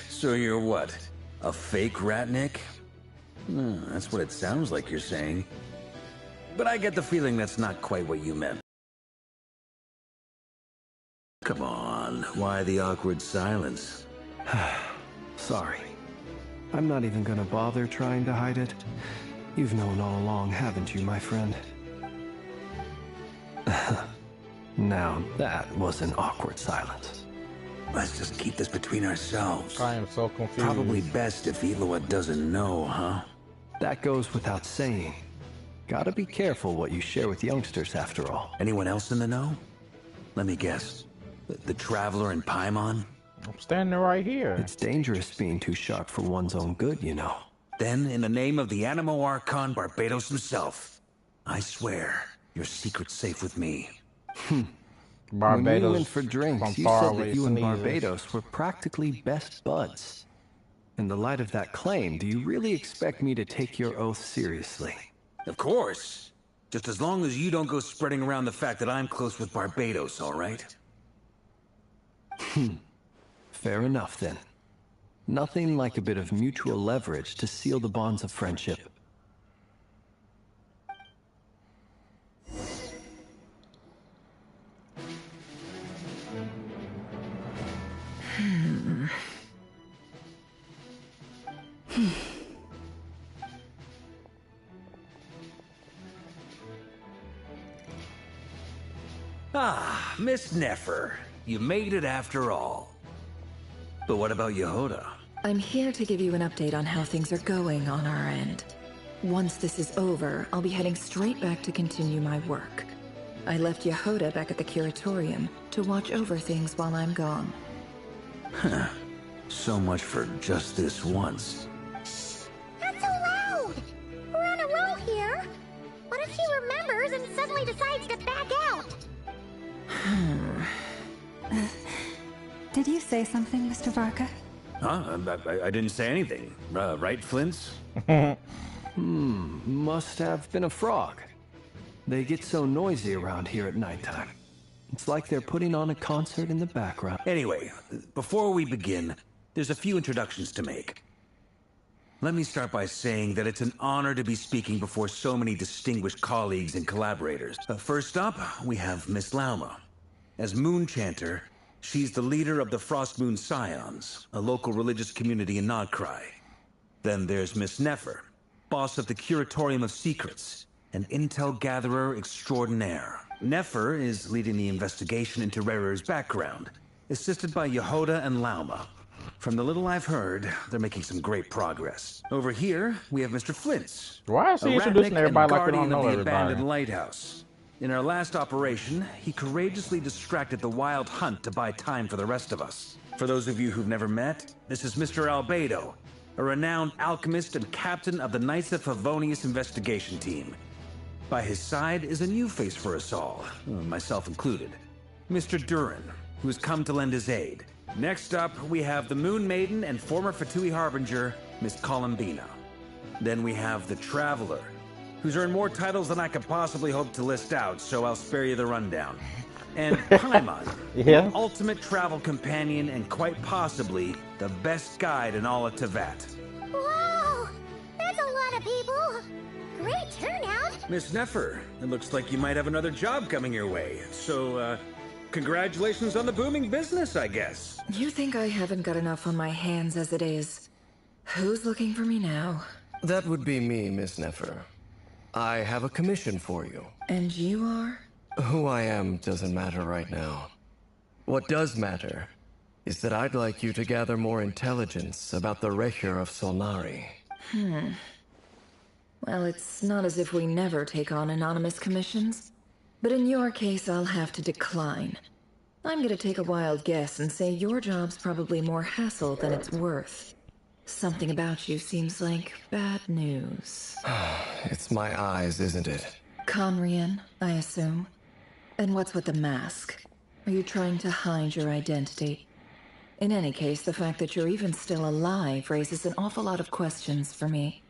So you're what? A fake Ratnik? That's what it sounds like you're saying. But I get the feeling that's not quite what you meant. Come on, why the awkward silence? Sorry. I'm not even gonna bother trying to hide it. You've known all along, haven't you, my friend? Now, that was an awkward silence. Let's just keep this between ourselves. I am so confused. Probably best if Itlua doesn't know, huh? That goes without saying. Gotta be careful what you share with youngsters, after all. Anyone else in the know? Let me guess. The Traveler and Paimon? I'm standing right here. It's dangerous being too sharp for one's own good, you know. Then, in the name of the Animo Archon Barbados himself, I swear, your secret's safe with me. Barbados. When we went for drinks, you said that you and Barbados were practically best buds. In the light of that claim, do you really expect me to take your oath seriously? Of course. Just as long as you don't go spreading around the fact that I'm close with Barbados, all right? Fair enough, then. Nothing like a bit of mutual leverage to seal the bonds of friendship. Ah, Miss Nefer. You made it after all. But what about Yehoda? I'm here to give you an update on how things are going on our end. Once this is over, I'll be heading straight back to continue my work. I left Yehoda back at the Curatorium to watch over things while I'm gone. Huh. So much for just this once. Not so loud! We're on a roll here. What if she remembers and suddenly decides to back out? Did you say something, Mr. Varka? Huh? I didn't say anything. Right, Flint's? Must have been a frog. They get so noisy around here at nighttime. It's like they're putting on a concert in the background. Anyway, before we begin, there's a few introductions to make. Let me start by saying that it's an honor to be speaking before so many distinguished colleagues and collaborators. First up, we have Miss Lauma. As Moon Chanter, she's the leader of the Frost Moon Scions, a local religious community in Nodcry. Then there's Miss Nefer, boss of the Curatorium of Secrets, an intel gatherer extraordinaire. Nefer is leading the investigation into Rarer's background, assisted by Yehoda and Lauma. From the little I've heard, they're making some great progress. Over here, we have Mr. Flintz. Why is he introducing everybody like we don't know everybody? Abandoned lighthouse. In our last operation, he courageously distracted the Wild Hunt to buy time for the rest of us. For those of you who've never met, this is Mr. Albedo, a renowned alchemist and captain of the Knights of Favonius investigation team. By his side is a new face for us all, myself included. Mr. Durin, who's come to lend his aid. Next up, we have the Moon Maiden and former Fatui Harbinger, Miss Columbina. Then we have the Traveler, who's earned more titles than I could possibly hope to list out, so I'll spare you the rundown. And Paimon, the ultimate travel companion and quite possibly the best guide in all of Tevat. Whoa! That's a lot of people! Great turnout! Miss Nefer, it looks like you might have another job coming your way, so, congratulations on the booming business, I guess. You think I haven't got enough on my hands as it is? Who's looking for me now? That would be me, Miss Nefer. I have a commission for you. And you are? Who I am doesn't matter right now. What does matter is that I'd like you to gather more intelligence about the Recher of Solnari. Well, it's not as if we never take on anonymous commissions. But in your case, I'll have to decline. I'm gonna take a wild guess and say your job's probably more hassle than it's worth. Something about you seems like bad news. It's my eyes, isn't it? Conrian, I assume. And what's with the mask? Are you trying to hide your identity? In any case, the fact that you're even still alive raises an awful lot of questions for me.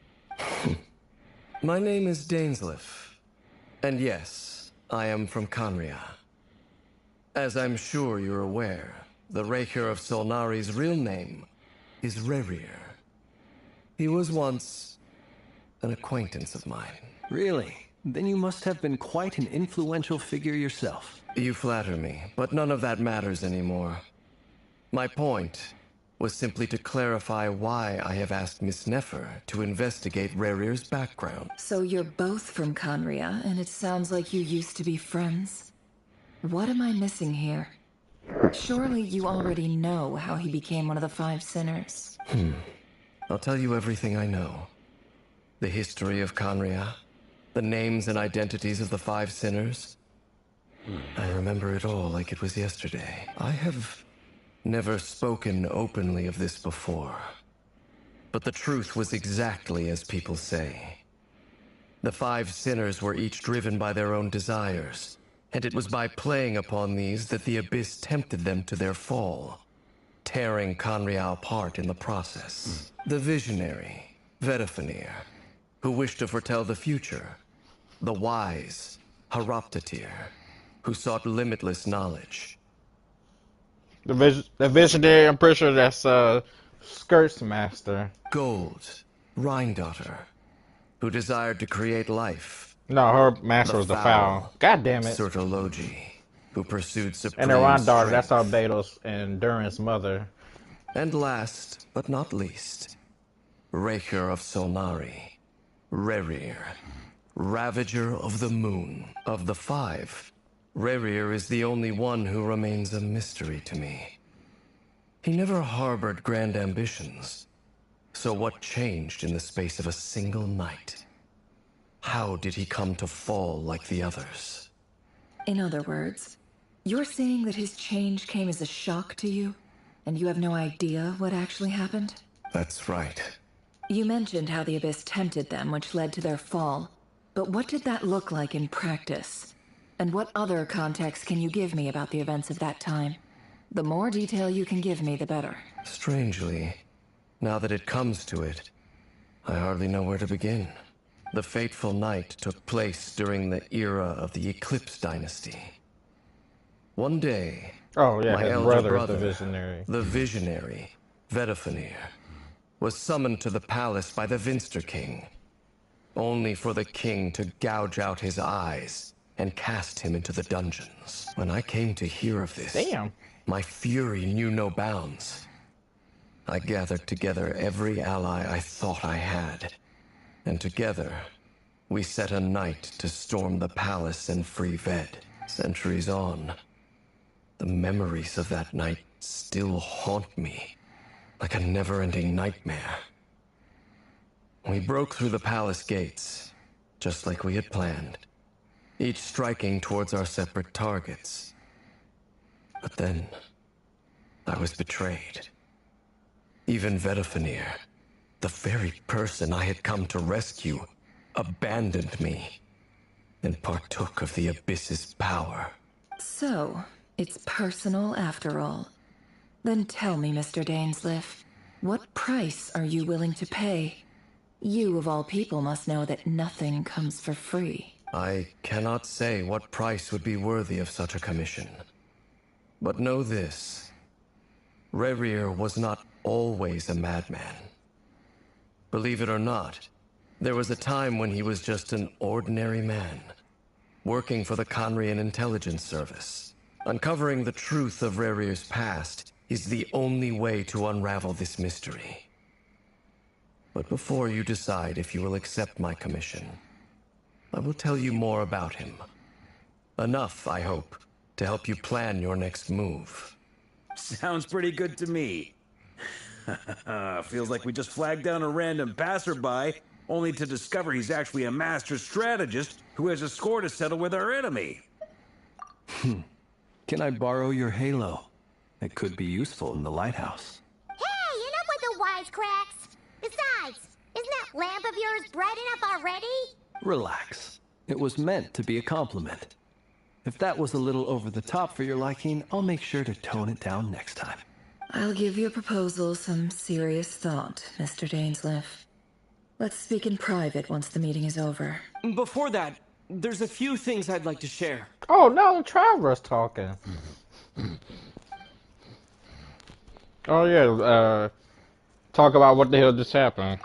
My name is Dainsleif. And yes, I am from Conria. As I'm sure you're aware, the Recher of Solnari's real name is Rerir. He was once an acquaintance of mine. Really? Then you must have been quite an influential figure yourself. You flatter me, but none of that matters anymore. My point was simply to clarify why I have asked Miss Nefer to investigate Rerir's background. So you're both from Conria, and it sounds like you used to be friends? What am I missing here? Surely you already know how he became one of the Five Sinners. I'll tell you everything I know. The history of Conria, the names and identities of the Five Sinners. I remember it all like it was yesterday. I have never spoken openly of this before. But the truth was exactly as people say. The Five Sinners were each driven by their own desires, and it was by playing upon these that the Abyss tempted them to their fall, tearing Conria apart in the process. The visionary, Vedafenir, who wished to foretell the future. The wise, Haroptatir, who sought limitless knowledge. The visionary, I'm pretty sure that's Skirt's master. Gold, Rhine-daughter, who desired to create life. No, her master was the foul. God damn it. Surtologi, who pursued supreme And the Rhine-daughter, strength. that's Albedo's and Durin's mother. And last, but not least, Recher of Solnari, Rerir, Ravager of the Moon. Of the five, Rerir is the only one who remains a mystery to me. He never harbored grand ambitions. So what changed in the space of a single night? How did he come to fall like the others? In other words, you're saying that his change came as a shock to you, and you have no idea what actually happened? That's right. You mentioned how the Abyss tempted them, which led to their fall. But what did that look like in practice? And what other context can you give me about the events of that time? The more detail you can give me, the better. Strangely, now that it comes to it, I hardly know where to begin. The fateful night took place during the era of the Eclipse Dynasty. One day, Oh yeah, my his elder brother is the brother, visionary. the visionary, Vedafenir, was summoned to the palace by the Vinster King, only for the king to gouge out his eyes and cast him into the dungeons. When I came to hear of this, Damn. my fury knew no bounds. I gathered together every ally I thought I had, and together we set a night to storm the palace and free Ved. Centuries on, the memories of that night still haunt me like a never-ending nightmare. We broke through the palace gates, just like we had planned, each striking towards our separate targets. But then, I was betrayed. Even Vedafenir, the very person I had come to rescue, abandoned me and partook of the Abyss's power. So, it's personal after all. Then tell me, Mr. Dainsleif, what price are you willing to pay? You, of all people, must know that nothing comes for free. I cannot say what price would be worthy of such a commission. But know this. Rerir was not always a madman. Believe it or not, there was a time when he was just an ordinary man, working for the Conrian Intelligence Service. Uncovering the truth of Rerir's past is the only way to unravel this mystery. But before you decide if you will accept my commission, I will tell you more about him. Enough, I hope, to help you plan your next move. Sounds pretty good to me. Feels like we just flagged down a random passerby, only to discover he's actually a master strategist who has a score to settle with our enemy. Can I borrow your halo? It could be useful in the lighthouse. Hey, enough with the wisecracks! Besides, isn't that lamp of yours bright enough already? Relax. It was meant to be a compliment. If that was a little over the top for your liking, I'll make sure to tone it down next time. I'll give your proposal some serious thought, Mr. Dainsleif. Let's speak in private once the meeting is over. Before that, there's a few things I'd like to share. Oh, now the traveler's talking. Oh yeah, talk about what the hell just happened.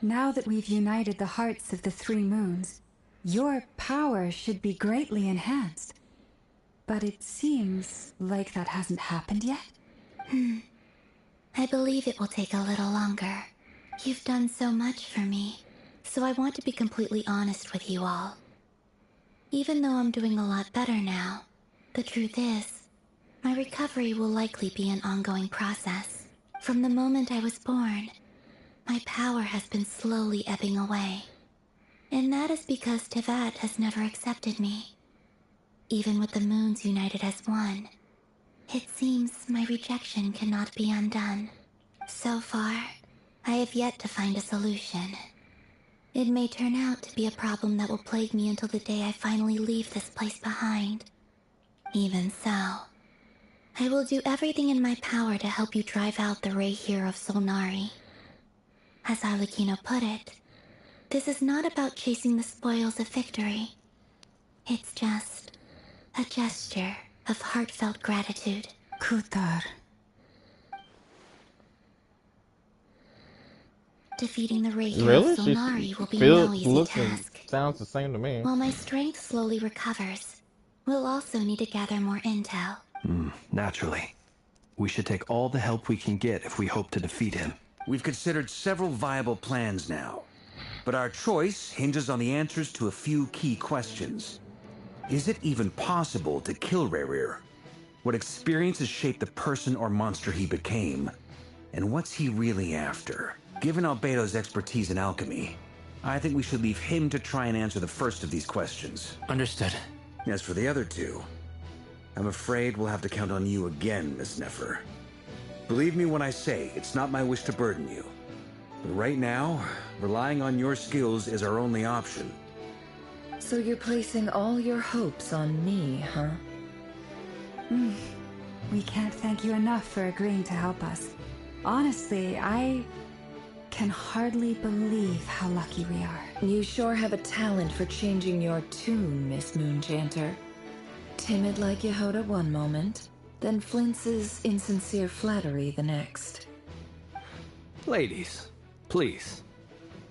Now that we've united the hearts of the three moons, your power should be greatly enhanced. But it seems like that hasn't happened yet. I believe it will take a little longer. You've done so much for me, so I want to be completely honest with you all. Even though I'm doing a lot better now, the truth is, my recovery will likely be an ongoing process. From the moment I was born, my power has been slowly ebbing away. And that is because Tevat has never accepted me. Even with the moons united as one, it seems my rejection cannot be undone. So far, I have yet to find a solution. It may turn out to be a problem that will plague me until the day I finally leave this place behind. Even so, I will do everything in my power to help you drive out the Rayhir of Solnari. As Arlecchino put it, this is not about chasing the spoils of victory. It's just a gesture of heartfelt gratitude. Kutar. Defeating the Rayhir Really? of Solnari will be no easy task. Sounds the same to me. While my strength slowly recovers, we'll also need to gather more intel. Naturally. We should take all the help we can get if we hope to defeat him. We've considered several viable plans now, but our choice hinges on the answers to a few key questions. Is it even possible to kill Rerir? What experiences shaped the person or monster he became? And what's he really after? Given Albedo's expertise in alchemy, I think we should leave him to try and answer the first of these questions. Understood. As for the other two, I'm afraid we'll have to count on you again, Miss Nefer. Believe me when I say it's not my wish to burden you. But right now, relying on your skills is our only option. So you're placing all your hopes on me, huh? We can't thank you enough for agreeing to help us. Honestly, I can hardly believe how lucky we are. You sure have a talent for changing your tune, Miss Moonchanter. Timid like Yehoda one moment, then flinches insincere flattery the next. Ladies, please.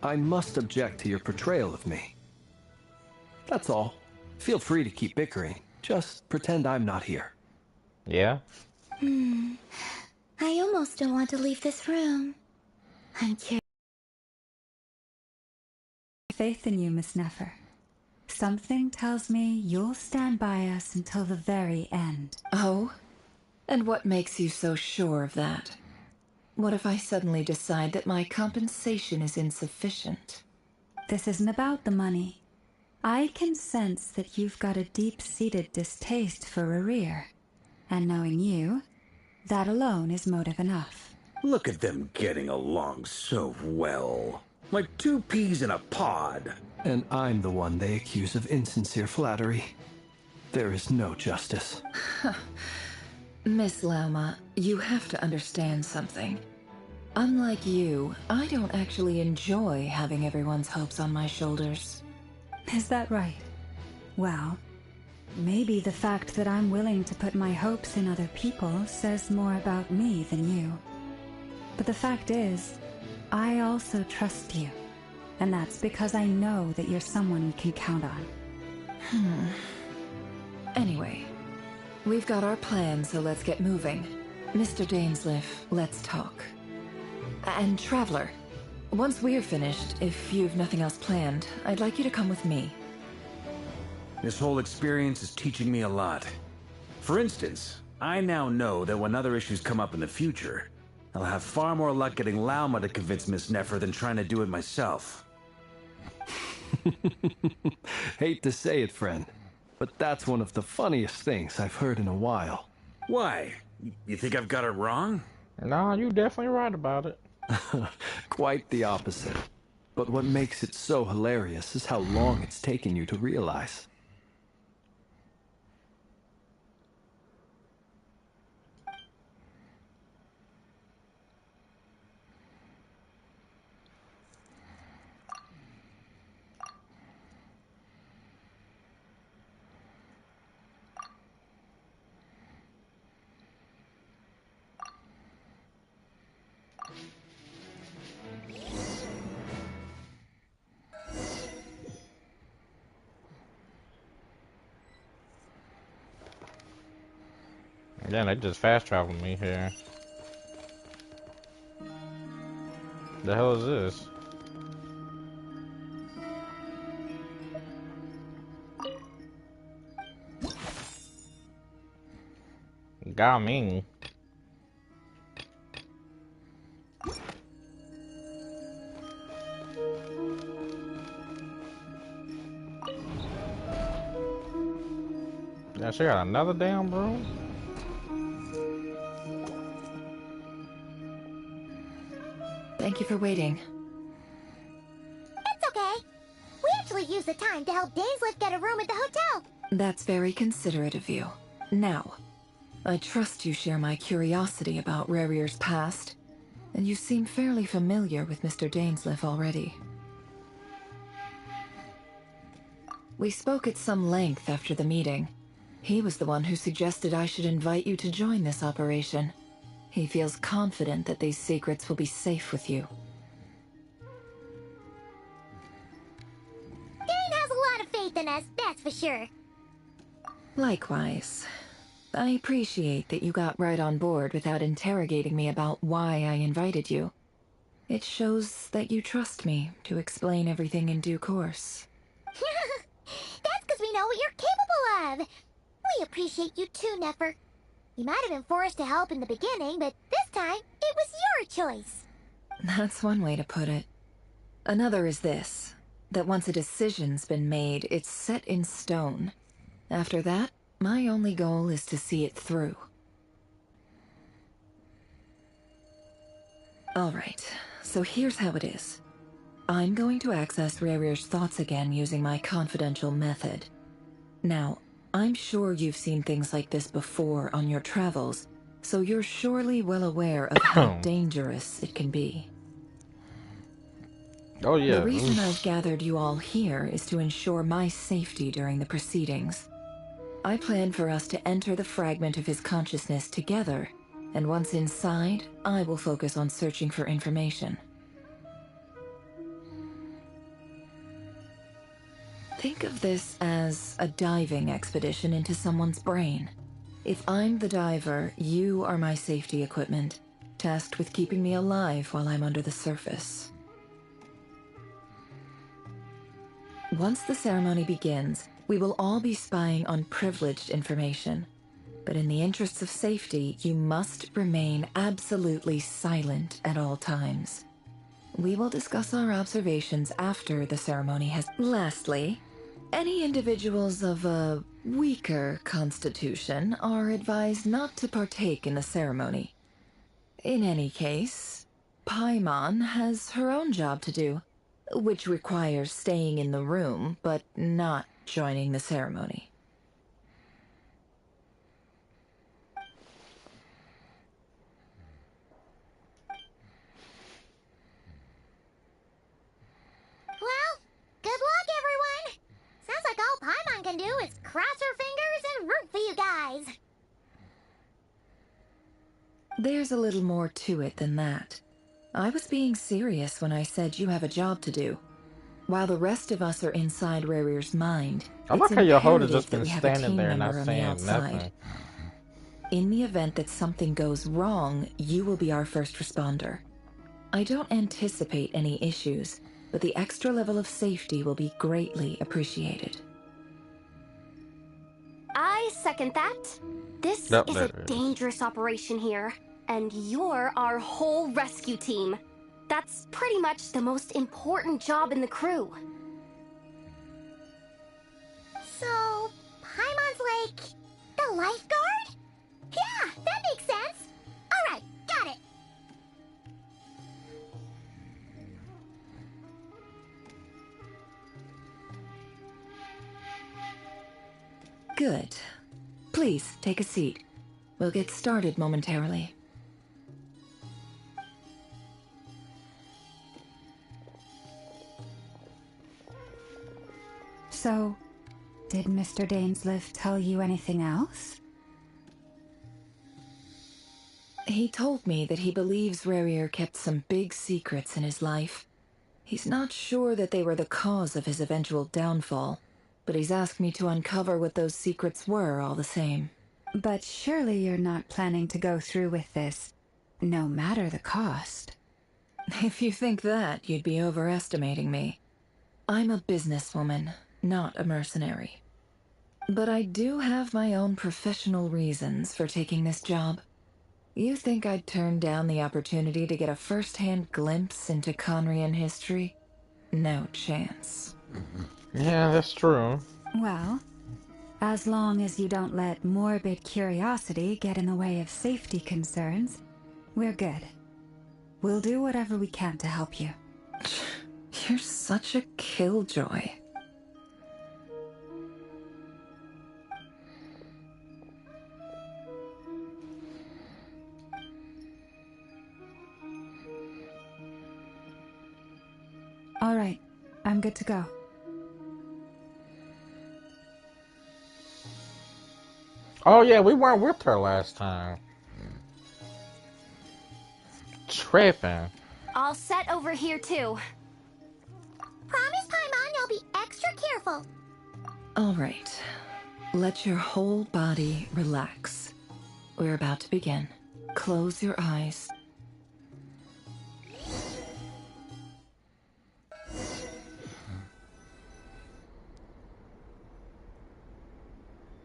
I must object to your portrayal of me. That's all. Feel free to keep bickering. Just pretend I'm not here. Yeah? I almost don't want to leave this room. I'm curious. Faith in you, Miss Nefer. Something tells me you'll stand by us until the very end. Oh? And what makes you so sure of that? What if I suddenly decide that my compensation is insufficient? This isn't about the money. I can sense that you've got a deep-seated distaste for Rerir. And knowing you, that alone is motive enough. Look at them getting along so well. Like two peas in a pod. And I'm the one they accuse of insincere flattery. There is no justice. Miss Lauma, you have to understand something. Unlike you, I don't actually enjoy having everyone's hopes on my shoulders. Is that right? Well, maybe the fact that I'm willing to put my hopes in other people says more about me than you. But the fact is, I also trust you. And that's because I know that you're someone we can count on. Anyway, we've got our plan, so let's get moving. Mr. Dainsliff, let's talk. And Traveler, once we're finished, if you've nothing else planned, I'd like you to come with me. This whole experience is teaching me a lot. For instance, I now know that when other issues come up in the future, I'll have far more luck getting Lauma to convince Miss Nefer than trying to do it myself. Hate to say it, friend, but that's one of the funniest things I've heard in a while. Why? You think I've got it wrong? No, you definitely right about it. Quite the opposite. But what makes it so hilarious is how long it's taken you to realize. Yeah, they just fast traveled me here. The hell is this? Gaming. Yeah, she got another damn broom. Thank you for waiting. It's okay. We actually used the time to help Dainsliff get a room at the hotel. That's very considerate of you. Now, I trust you share my curiosity about Rerir's past, and you seem fairly familiar with Mr. Dainsliff already. We spoke at some length after the meeting. He was the one who suggested I should invite you to join this operation. He feels confident that these secrets will be safe with you. Dane has a lot of faith in us, that's for sure. Likewise. I appreciate that you got right on board without interrogating me about why I invited you. It shows that you trust me to explain everything in due course. That's because we know what you're capable of. We appreciate you too, Nefer. You might have been forced to help in the beginning, but this time, it was your choice. That's one way to put it. Another is this, that once a decision's been made, it's set in stone. After that, my only goal is to see it through. Alright, so here's how it is. I'm going to access Rerir's thoughts again using my confidential method. Now, I'm sure you've seen things like this before on your travels, so you're surely well aware of how dangerous it can be. Oh yeah. The reason I've gathered you all here is to ensure my safety during the proceedings. I plan for us to enter the fragment of his consciousness together, and once inside, I will focus on searching for information. Think of this as a diving expedition into someone's brain. If I'm the diver, you are my safety equipment, tasked with keeping me alive while I'm under the surface. Once the ceremony begins, we will all be spying on privileged information. But in the interests of safety, you must remain absolutely silent at all times. We will discuss our observations after the ceremony has... Lastly, any individuals of a weaker constitution are advised not to partake in the ceremony. In any case, Paimon has her own job to do, which requires staying in the room, but not joining the ceremony. Well, good luck, everyone! Sounds like all Paimon can do is cross her fingers and root for you guys. There's a little more to it than that. I was being serious when I said you have a job to do. While the rest of us are inside Rarir's mind, I it's like how your Hoda imperative just that been we have a standing team there and not member on the saying outside. nothing. In the event that something goes wrong, you will be our first responder. I don't anticipate any issues, but the extra level of safety will be greatly appreciated. I second that. This Yep, is there a it is. dangerous operation here, and you're our whole rescue team. That's pretty much the most important job in the crew. So, Paimon's like the lifeguard? Yeah, that makes sense. Alright, got it. Good. Please, take a seat. We'll get started momentarily. So, did Mr. Dainsliff tell you anything else? He told me that he believes Rarir kept some big secrets in his life. He's not sure that they were the cause of his eventual downfall, but he's asked me to uncover what those secrets were all the same. But surely you're not planning to go through with this, no matter the cost. If you think that, you'd be overestimating me. I'm a businesswoman, not a mercenary. But I do have my own professional reasons for taking this job. You think I'd turn down the opportunity to get a first-hand glimpse into Conrian history? No chance. Yeah, that's true. Well, as long as you don't let morbid curiosity get in the way of safety concerns, we're good. We'll do whatever we can to help you. You're such a killjoy. All right, I'm good to go. Oh yeah, we weren't with her last time. Tripping. All set over here too. Promise, Paimon, you'll be extra careful. All right. Let your whole body relax. We're about to begin. Close your eyes.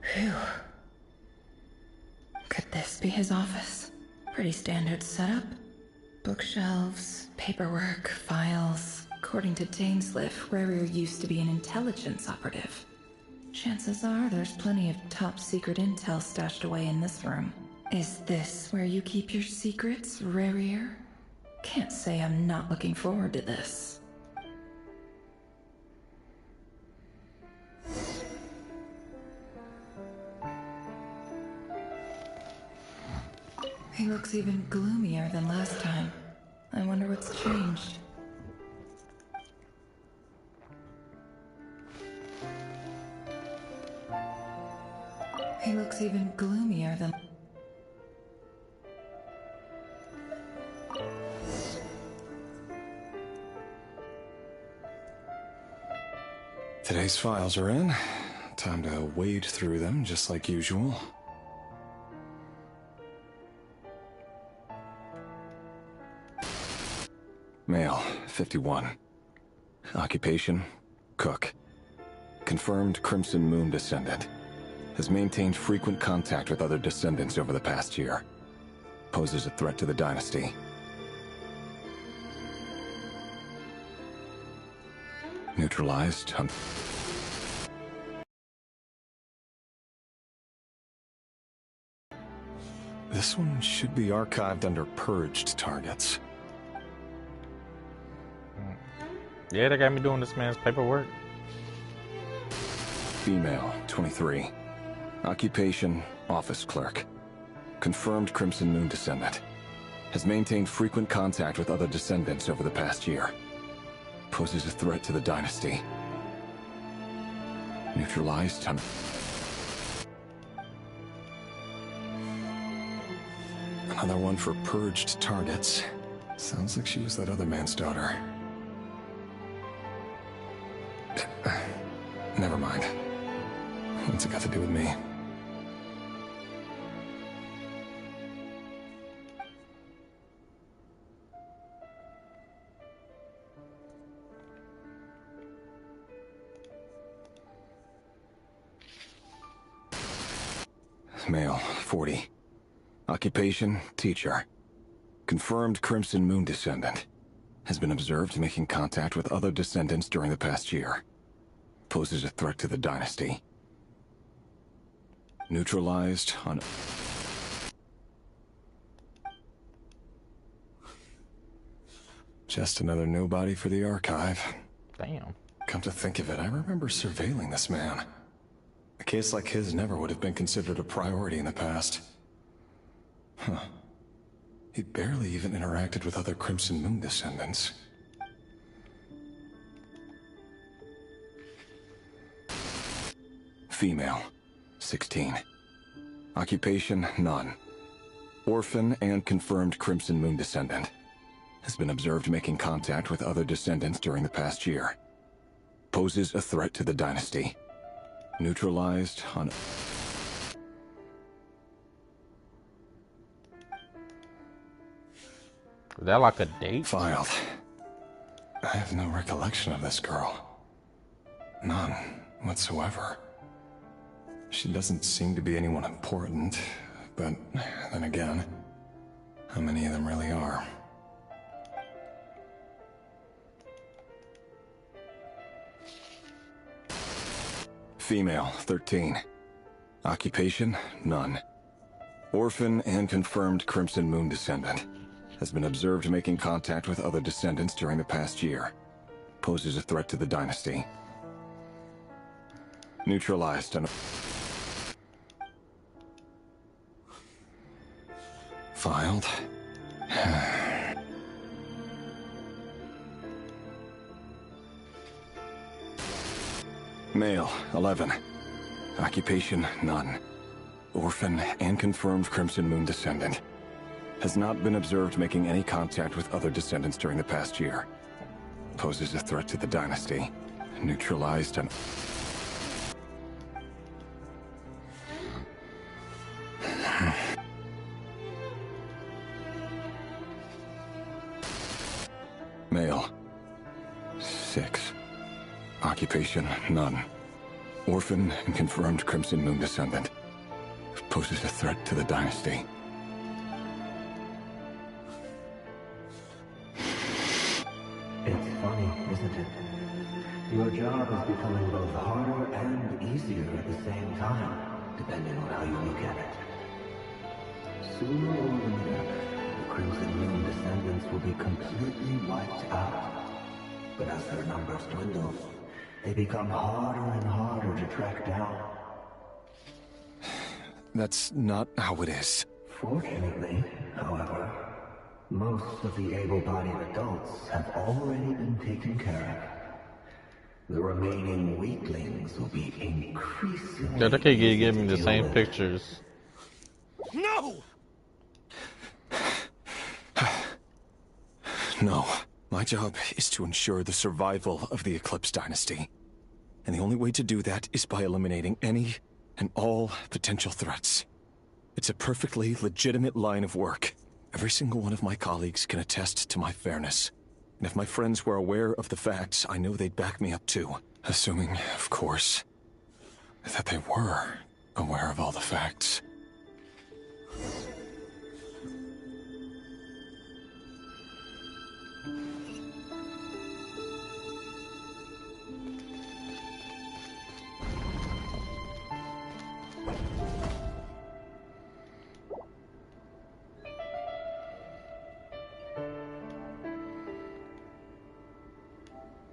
Phew. Could this be his office? Pretty standard setup. Bookshelves, paperwork, files. According to Dainsliff, Rarir used to be an intelligence operative. Chances are there's plenty of top secret intel stashed away in this room. Is this where you keep your secrets, Rarir? Can't say I'm not looking forward to this. He looks even gloomier than last time. I wonder what's changed. He looks even gloomier than... Today's files are in. Time to wade through them, just like usual. Male, 51. Occupation, cook. Confirmed Crimson Moon descendant. Has maintained frequent contact with other descendants over the past year. Poses a threat to the dynasty. Neutralized. This one should be archived under purged targets. Yeah, they got me doing this man's paperwork. Female, 23. Occupation, office clerk. Confirmed Crimson Moon descendant. Has maintained frequent contact with other descendants over the past year. Poses a threat to the dynasty. Neutralized. Another one for purged targets. Sounds like she was that other man's daughter. Never mind. What's it got to do with me? Male, 40. Occupation, teacher. Confirmed Crimson Moon descendant. Has been observed making contact with other descendants during the past year. Poses a threat to the dynasty. Neutralized on... Just another nobody for the archive. Damn. Come to think of it, I remember surveilling this man. A case like his never would have been considered a priority in the past. Huh. He barely even interacted with other Crimson Moon descendants. Female, 16. Occupation, none. Orphan and confirmed Crimson Moon descendant. Has been observed making contact with other descendants during the past year. Poses a threat to the dynasty. Neutralized on... Is that like a date? Filed. I have no recollection of this girl. None whatsoever. She doesn't seem to be anyone important, but then again, how many of them really are? Female, 13. Occupation, none. Orphan and confirmed Crimson Moon descendant. Has been observed making contact with other descendants during the past year. Poses a threat to the dynasty. Neutralized on... Filed. Male, 11. Occupation, none. Orphan and confirmed Crimson Moon descendant. Has not been observed making any contact with other descendants during the past year. Poses a threat to the dynasty. Neutralized on... Male. 6. Occupation, none. Orphan and confirmed Crimson Moon descendant. Poses a threat to the dynasty. It's funny, isn't it? Your job is becoming both harder and easier at the same time, depending on how you look at it. Sooner or later, the Crimson Moon descendants will be completely wiped out. But as their numbers dwindle, they become harder and harder to track down. That's not how it is. Fortunately, however, most of the able-bodied adults have already been taken care of. The remaining weaklings will be increasingly Yeah, they could give me the same pictures. No! No. My job is to ensure the survival of the Eclipse Dynasty. And the only way to do that is by eliminating any and all potential threats. It's a perfectly legitimate line of work. Every single one of my colleagues can attest to my fairness. And if my friends were aware of the facts, I know they'd back me up too. Assuming, of course, that they were aware of all the facts.